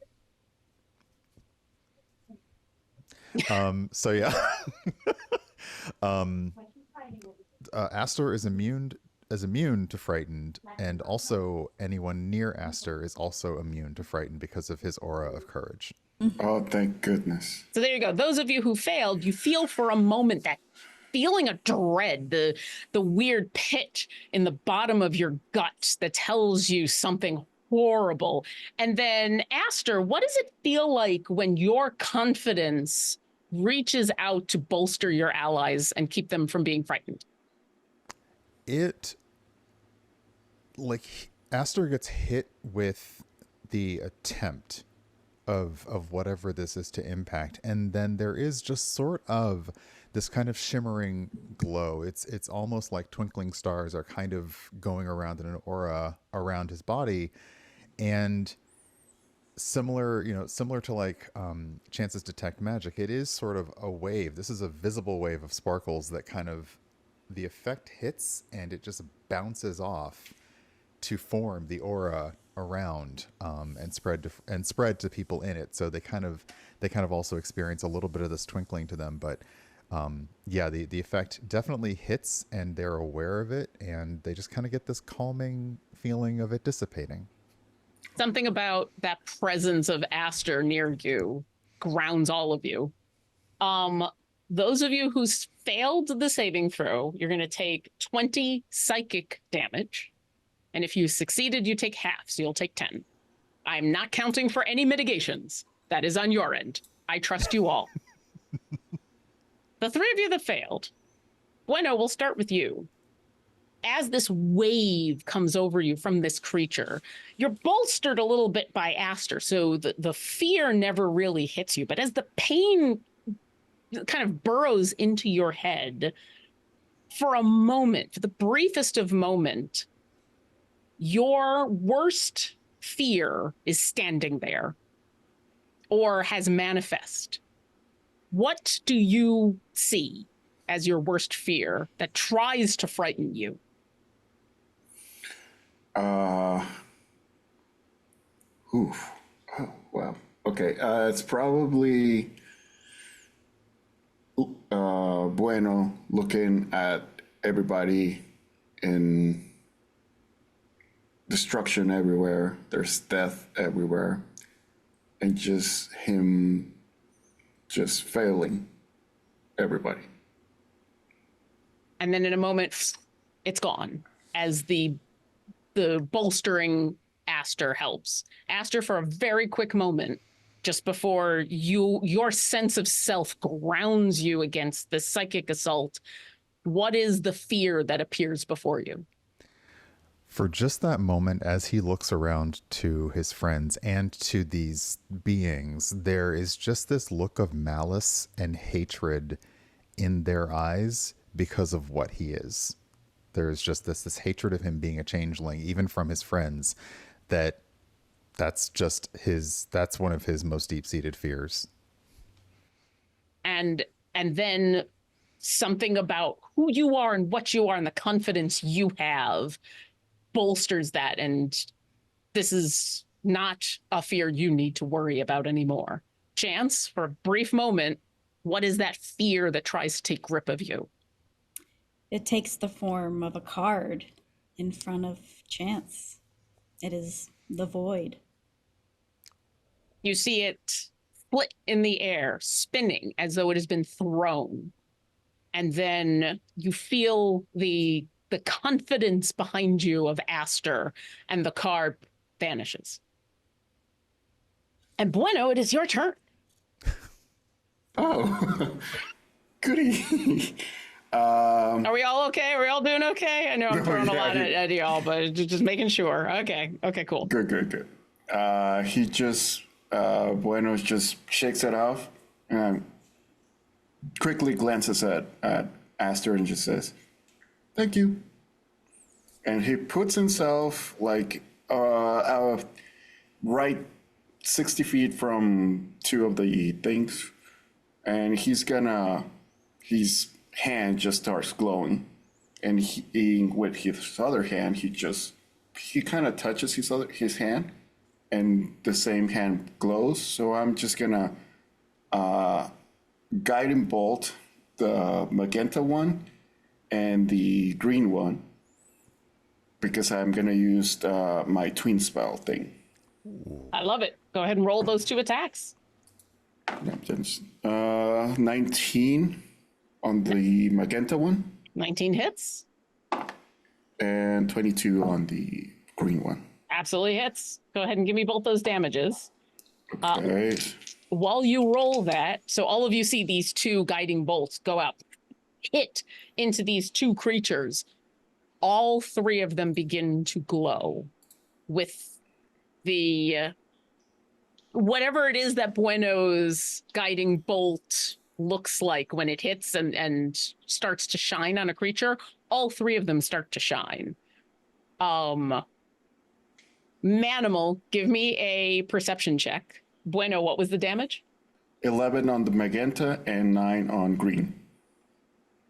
So yeah. Aster is immune to frightened, and also anyone near Aster is also immune to frightened because of his aura of courage. oh, thank goodness. So there you go. Those of you who failed, you feel for a moment that feeling of dread, the weird pit in the bottom of your gut that tells you something horrible. And then, Aster, what does it feel like when your confidence reaches out to bolster your allies and keep them from being frightened? It, like, Aster gets hit with the attempt of whatever this is to impact, and then there is just sort of this kind of shimmering glow. It's almost like twinkling stars are kind of going around in an aura around his body, and similar to like Chance's detect magic, it is sort of a wave. This is a visible wave of sparkles that kind of, the effect hits and it just bounces off to form the aura around, and spread to people in it. So they kind of also experience a little bit of this twinkling to them. But yeah, the effect definitely hits and they're aware of it, and they just kind of get this calming feeling of it dissipating. Something about that presence of Aster near you grounds all of you. Those of you who failed the saving throw, you're going to take 20 psychic damage. And if you succeeded, you take half, so you'll take 10. I'm not counting for any mitigations. That is on your end. I trust you all. The three of you that failed, Booeno, we'll start with you. As this wave comes over you from this creature, you're bolstered a little bit by Aster, so the fear never really hits you. But as the pain kind of burrows into your head, for a moment, for the briefest of moment, your worst fear is standing there or has manifest. What do you see as your worst fear that tries to frighten you? Oof. Oh, wow. Okay. It's probably Booeno looking at everybody in destruction everywhere. There's death everywhere. And just him just failing everybody. And then in a moment, it's gone as the bolstering Aster helps. Aster, for a very quick moment, just before your sense of self grounds you against the psychic assault, what is the fear that appears before you? For just that moment, as he looks around to his friends and to these beings, there is just this look of malice and hatred in their eyes because of what he is. There's just this hatred of him being a changeling, even from his friends, that's one of his most deep-seated fears. And then something about who you are and what you are and the confidence you have bolsters that, and this is not a fear you need to worry about anymore. Chance, for a brief moment, what is that fear that tries to take grip of you? It takes the form of a card in front of Chance. It is the void. You see it split in the air, spinning as though it has been thrown. And then you feel the confidence behind you of Aster, and the card vanishes. And Booeno, it is your turn. Oh, goody. Are we all okay? Are we all doing okay? I know I'm throwing a yeah, lot at y'all, but just making sure. Okay, cool. Good. He just, Bueno just shakes it off and quickly glances at Aster and just says, "Thank you." And he puts himself like right 60 feet from two of the things, and his hand just starts glowing, and with his other hand, he kind of touches his hand, and the same hand glows. So I'm just gonna guiding bolt the magenta one and the green one, because I'm gonna use my twin spell thing. I love it. Go ahead and roll those 2 attacks. 19 on the magenta one 19 hits. and 22 on the green one. Absolutely hits. Go ahead and give me both those damages. Okay. While you roll that, so all of you see these 2 guiding bolts go out, hit into these 2 creatures. All 3 of them begin to glow with the whatever it is that Bueno's guiding bolt looks like when it hits and starts to shine on a creature. All 3 of them start to shine. Manamal, give me a perception check. Booeno, what was the damage? 11 on the magenta and 9 on green.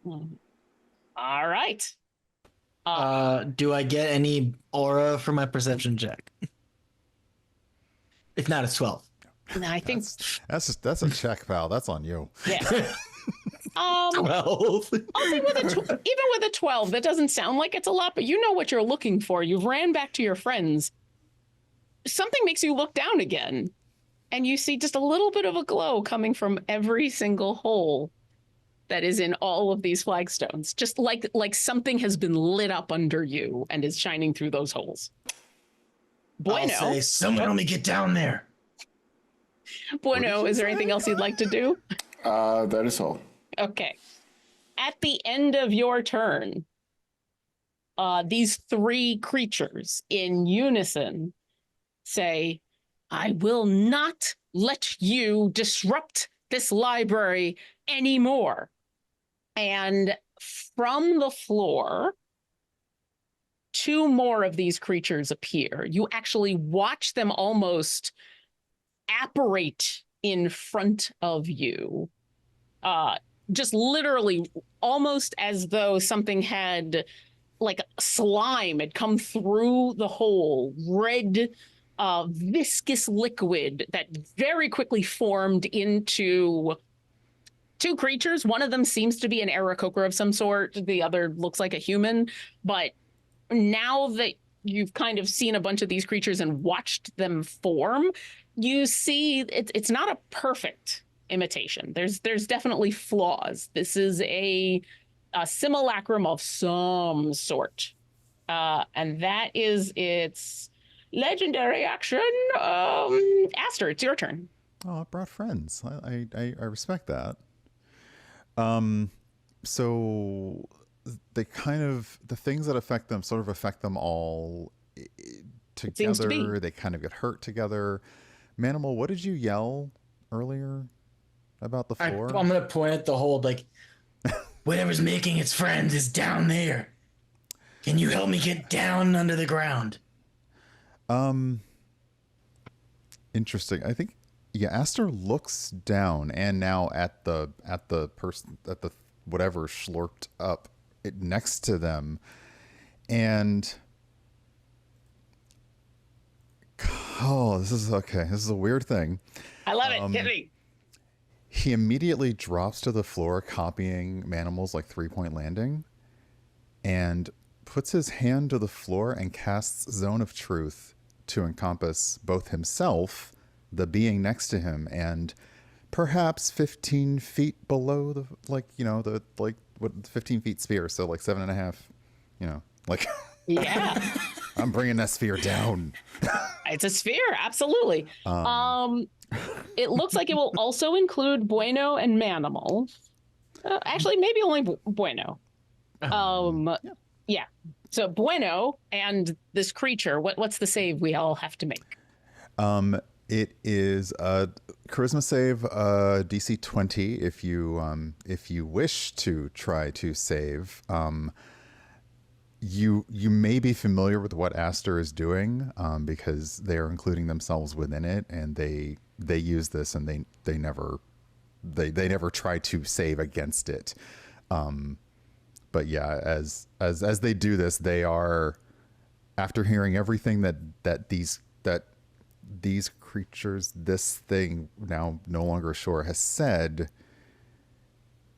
All right. Do I get any aura for my perception check? If not, it's 12. And I think That's a check, pal. That's on you. yeah. 12. I'll say even with a 12, that doesn't sound like it's a lot, but you know what you're looking for. You've ran back to your friends. Something makes you look down again, and you see just a little bit of a glow coming from every single hole that is in all of these flagstones. Just like something has been lit up under you and is shining through those holes. I'll say, someone help me get down there. Booeno, is there anything else you'd like to do? That is all. Okay. At the end of your turn, these 3 creatures in unison say, "I will not let you disrupt this library anymore." And from the floor, 2 more of these creatures appear. You actually watch them almost apparate in front of you. Just literally almost as though something had, like slime had come through the hole, red viscous liquid that very quickly formed into 2 creatures. One of them seems to be an Aarakocra of some sort. The other looks like a human. But now that you've kind of seen a bunch of these creatures and watched them form, you see it's not a perfect imitation. There's definitely flaws. This is a simulacrum of some sort. And that is its legendary action. Aster, it's your turn. Oh, it brought friends. I respect that. So they kind of, the things that affect them sort of affect them all together. They kind of get hurt together. Manamal, what did you yell earlier about the floor? I'm going to point at the hole, like, whatever's making its friends is down there. Can you help me get down under the ground? Interesting. I think, yeah, Aster looks down and now at the person, at the whatever slurped up next to them, and this is okay. This is a weird thing. I love it. Hit me. He immediately drops to the floor, copying Manamal's like 3-point landing, and puts his hand to the floor and casts Zone of Truth to encompass both himself, the being next to him, and perhaps 15 feet below the, like, you know, the, like, what, 15 feet sphere. So like 7.5, you know, like, Yeah, I'm bringing that sphere down. it's a sphere. Absolutely. It looks like it will also include Booeno and Manamal. Actually, maybe only Booeno. Yeah. So Booeno and this creature. What's the save we all have to make? It is a charisma save, DC 20. If you wish to try to save, you may be familiar with what Aster is doing, because they are including themselves within it, and they use this, and they never try to save against it. But yeah, as they do this, they are, after hearing everything that these creatures, this thing now no longer ashore, has said,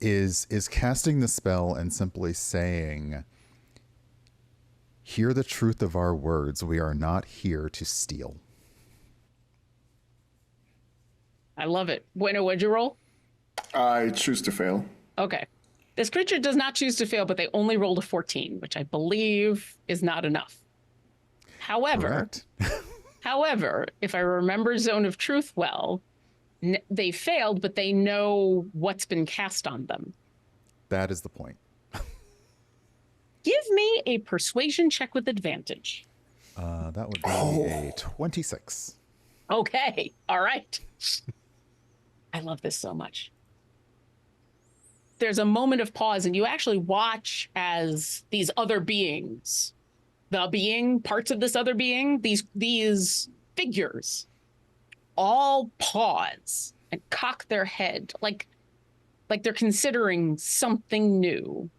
is casting the spell and simply saying, "Hear the truth of our words. We are not here to steal." I love it. Booeno, what'd you roll? I choose to fail. Okay. This creature does not choose to fail, but they only rolled a 14, which I believe is not enough. However, However, if I remember Zone of Truth well, they failed, but they know what's been cast on them. That is the point. Give me a persuasion check with advantage. That would be a 26. Okay. All right. I love this so much. There's a moment of pause, and you actually watch as these other beings, parts of this other being, these figures, all pause and cock their head like they're considering something new.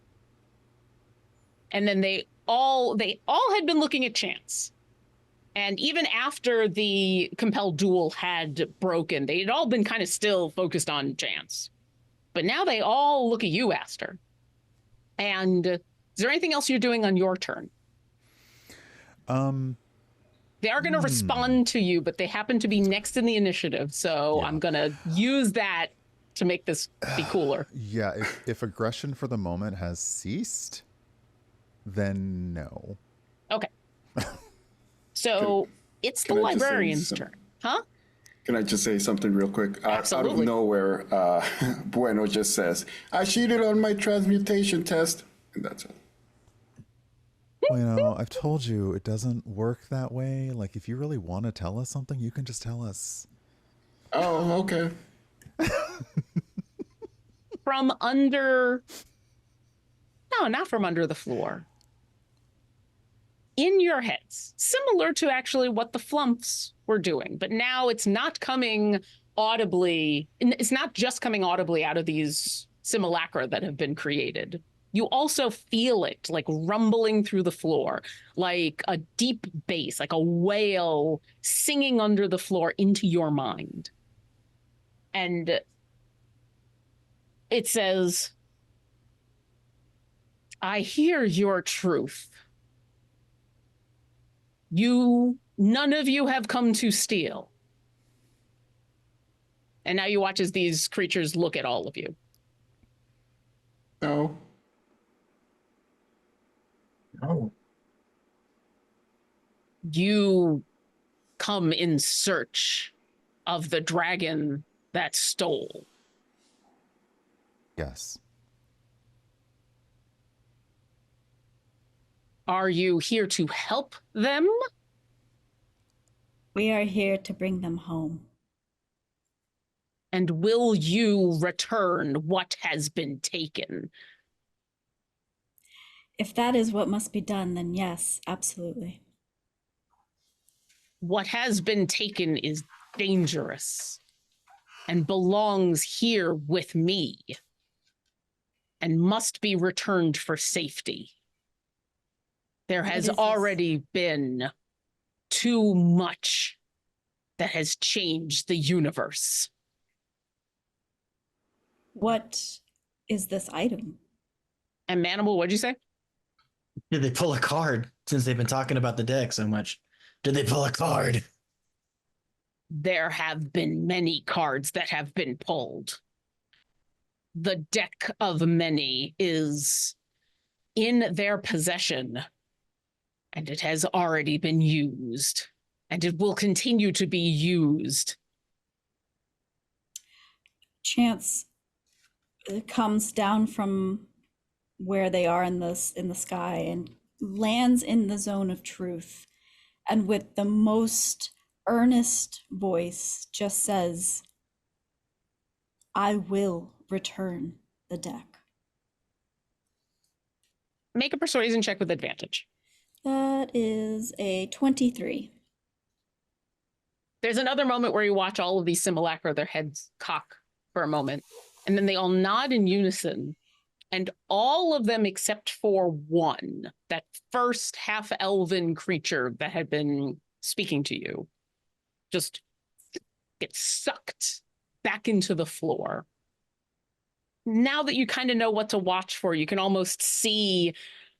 And then they all had been looking at Chance. And even after the compelled duel had broken, they had all been kind of still focused on Chance. But now they all look at you, Aster. And is there anything else you're doing on your turn? They are going to respond to you, but they happen to be next in the initiative. So yeah. I'm going to use that to make this be cooler. Yeah, if aggression for the moment has ceased, then no. Okay. So it's the librarian's turn. Huh? Can I just say something real quick? Absolutely. Out of nowhere, Booeno just says, "I cheated on my transmutation test." And that's it. Well, I've told you it doesn't work that way. Like, if you really want to tell us something, you can just tell us. Oh, okay. From under... No, not from under the floor. In your heads, similar to actually what the Flumps were doing, but now it's not coming audibly. It's not just coming audibly out of these simulacra that have been created. You also feel it like rumbling through the floor, like a deep bass, like a wail singing under the floor into your mind. And it says, "I hear your truth. None of you have come to steal." And now you watch as these creatures look at all of you. No. Oh. You come in search of the dragon that stole. Yes. Are you here to help them? We are here to bring them home. And will you return what has been taken? If that is what must be done, then yes, absolutely. What has been taken is dangerous and belongs here with me and must be returned for safety. There has already been too much that has changed the universe. What is this item? And Manamal, what'd you say? Did they pull a card since they've been talking about the deck so much? Did they pull a card? There have been many cards that have been pulled. The deck of many is in their possession, and it has already been used, and it will continue to be used. Chance comes down from where they are in the sky and lands in the zone of truth, and with the most earnest voice just says, I will return the deck. Make a persuasion check with advantage. That is a 23. There's another moment where you watch all of these simulacra, their heads cock for a moment, and then they all nod in unison, and all of them except for one, that first half-elven creature that had been speaking to you, just gets sucked back into the floor. Now that you kind of know what to watch for, you can almost see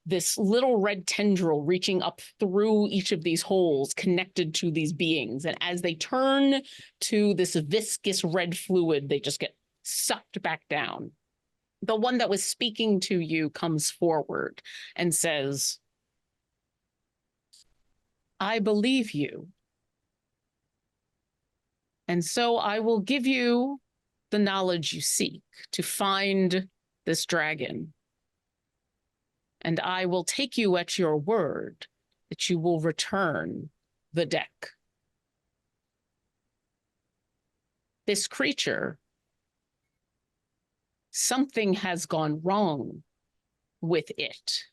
this little red tendril reaching up through each of these holes connected to these beings. And as they turn to this viscous red fluid, they just get sucked back down. The one that was speaking to you comes forward and says, I believe you. And so I will give you the knowledge you seek to find this dragon. And I will take you at your word that you will return the deck. This creature, something has gone wrong with it.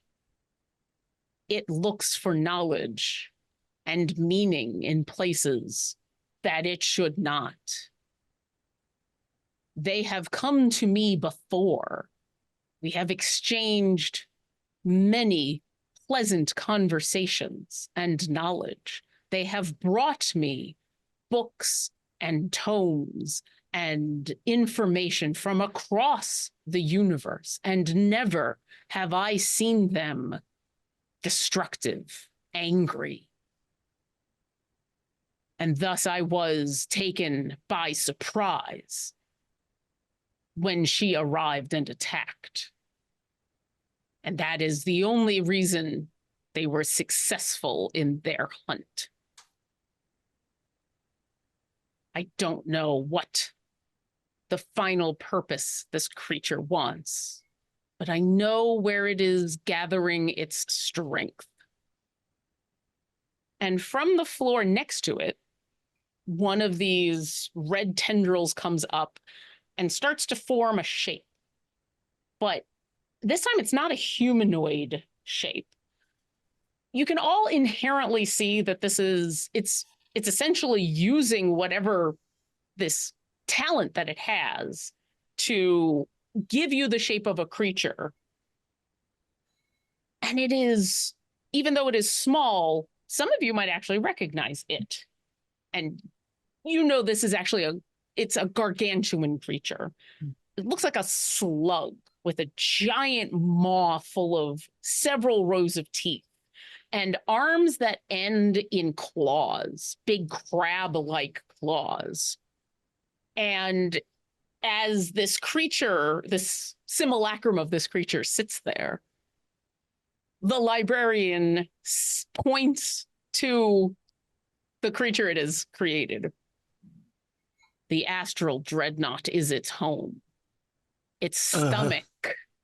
It looks for knowledge and meaning in places that it should not. They have come to me before. We have exchanged many pleasant conversations and knowledge. They have brought me books and tomes and information from across the universe, and never have I seen them destructive, angry. And thus I was taken by surprise when she arrived and attacked. And that is the only reason they were successful in their hunt. I don't know what the final purpose this creature wants, but I know where it is gathering its strength. And from the floor next to it, one of these red tendrils comes up and starts to form a shape. But this time it's not a humanoid shape. You can all inherently see that it's essentially using whatever this talent that it has to give you the shape of a creature. And it is, even though it is small, some of you might actually recognize it. And you know this is actually it's a gargantuan creature. It looks like a slug with a giant maw full of several rows of teeth and arms that end in claws, big crab-like claws. And as this creature, this simulacrum of this creature sits there, the librarian points to the creature it has created. The astral dreadnought is its home. Its stomach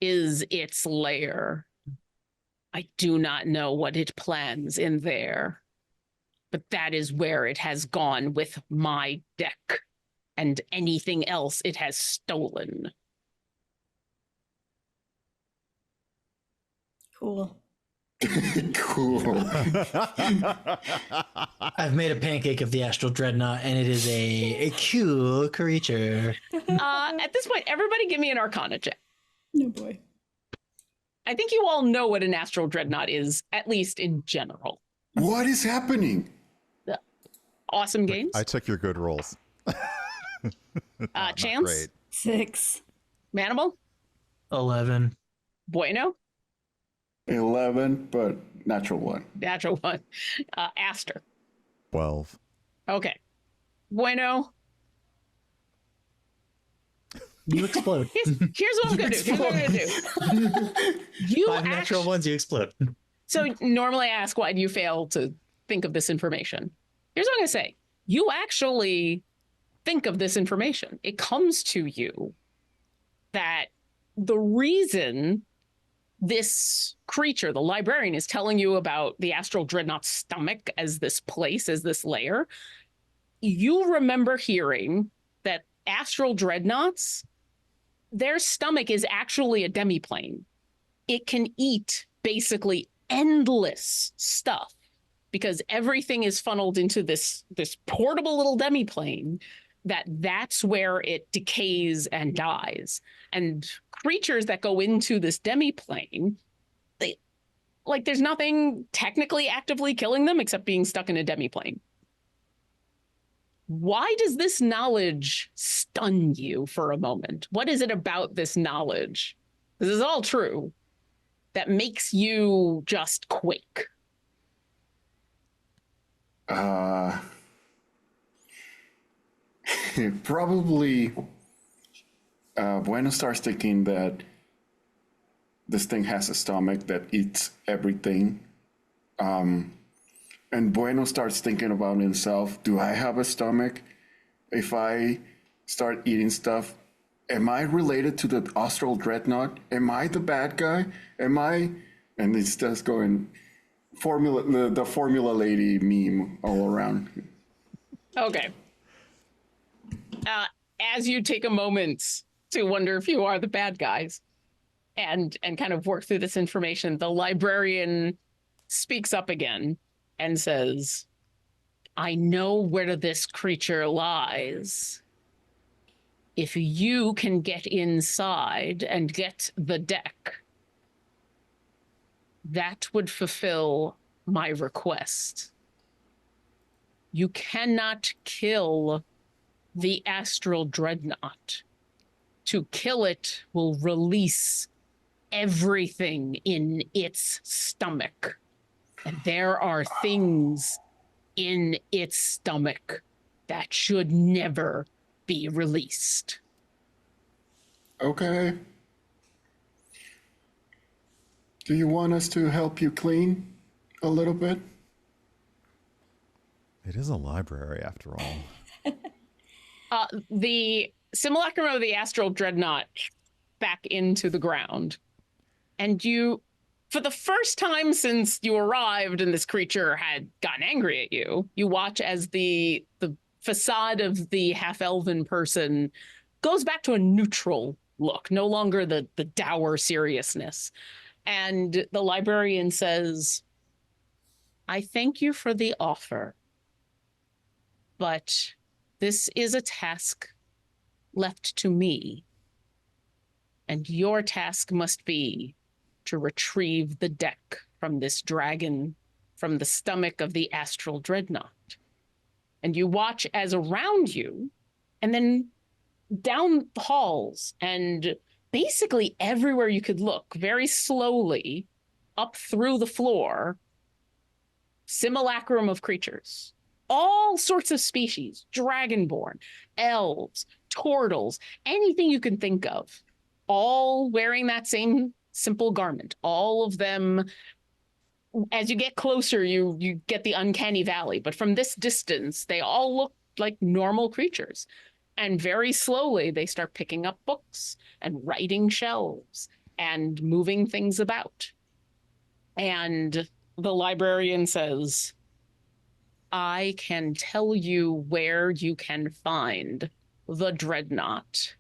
is its lair. I do not know what it plans in there, but that is where it has gone with my deck and anything else it has stolen. Cool. Cool. I've made a pancake of the astral dreadnought, and it is a cool creature. At this point, everybody give me an Arcana check. No boy. I think you all know what an astral dreadnought is, at least in general. What is happening? Awesome games. I took your good rolls. Chance? Great. 6. Manamal? 11. Booeno? 11, but natural one. Natural one. Aster. 12. Okay. Bueno. You explode. Here's what I'm gonna do. Here's what I'm gonna do. You 5 natural ones, you explode. So normally I ask, why do you fail to think of this information? Here's what I'm gonna say. You actually think of this information. It comes to you that the reason this creature, the librarian, is telling you about the astral dreadnought's stomach as this place, as this lair, you remember hearing that astral dreadnoughts, their stomach is actually a demiplane. It can eat basically endless stuff because everything is funneled into this portable little demiplane that's where it decays and dies. And creatures that go into this demiplane, there's nothing technically actively killing them except being stuck in a demiplane. Why does this knowledge stun you for a moment? What is it about this knowledge? This is all true. That makes you just quake. Probably Bueno starts thinking that this thing has a stomach that eats everything. And Bueno starts thinking about himself. Do I have a stomach? If I start eating stuff, am I related to the Astral Dreadnought? Am I the bad guy? Am I? And it's just going the Formula Lady meme all around. Okay. As you take a moment to wonder if you are the bad guys and kind of work through this information, the librarian speaks up again and says, I know where this creature lies. If you can get inside and get the deck, that would fulfill my request. You cannot kill the astral dreadnought. To kill it will release everything in its stomach. And there are things in its stomach that should never be released. Okay. Do you want us to help you clean a little bit? It is a library, after all. The simulacrum of the astral dreadnought back into the ground. And you, for the first time since you arrived and this creature had gotten angry at you, you watch as the facade of the half-elven person goes back to a neutral look, no longer the dour seriousness. And the librarian says, I thank you for the offer, but this is a task left to me. And your task must be to retrieve the deck from this dragon, from the stomach of the astral dreadnought. And you watch as around you, and then down the halls, and basically everywhere you could look, very slowly, up through the floor, simulacrum of creatures. All sorts of species, dragonborn, elves, turtles, anything you can think of, all wearing that same simple garment. All of them, as you get closer, you get the uncanny valley. But from this distance, they all look like normal creatures. And very slowly, they start picking up books and writing shelves and moving things about. And the librarian says, I can tell you where you can find the dreadnought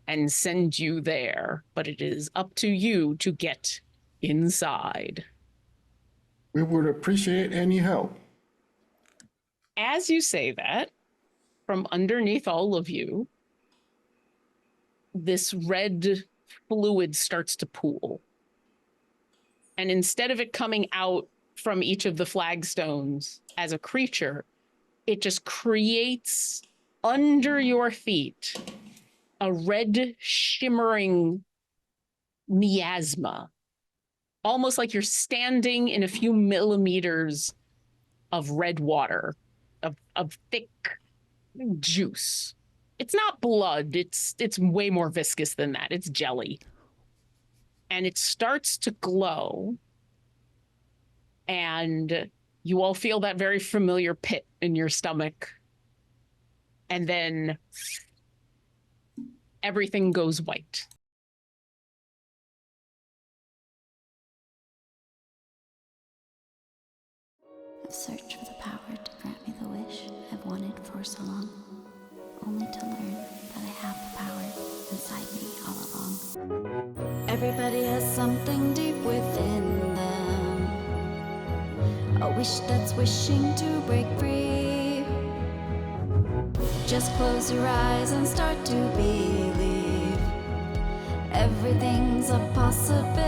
and send you there, but it is up to you to get inside. We would appreciate any help. As you say that, from underneath all of you, this red fluid starts to pool. And instead of it coming out from each of the flagstones as a creature, it just creates under your feet a red shimmering miasma almost like you're standing in a few millimeters of red water, of thick juice. It's not blood. It's way more viscous than that. It's jelly. And it starts to glow. And you all feel that very familiar pit in your stomach. And then everything goes white. I've searched for the power to grant me the wish I've wanted for so long, only to learn that I have the power inside me all along. Everybody has something deep within them, a wish that's wishing to break free. Just close your eyes and start to believe everything's a possibility.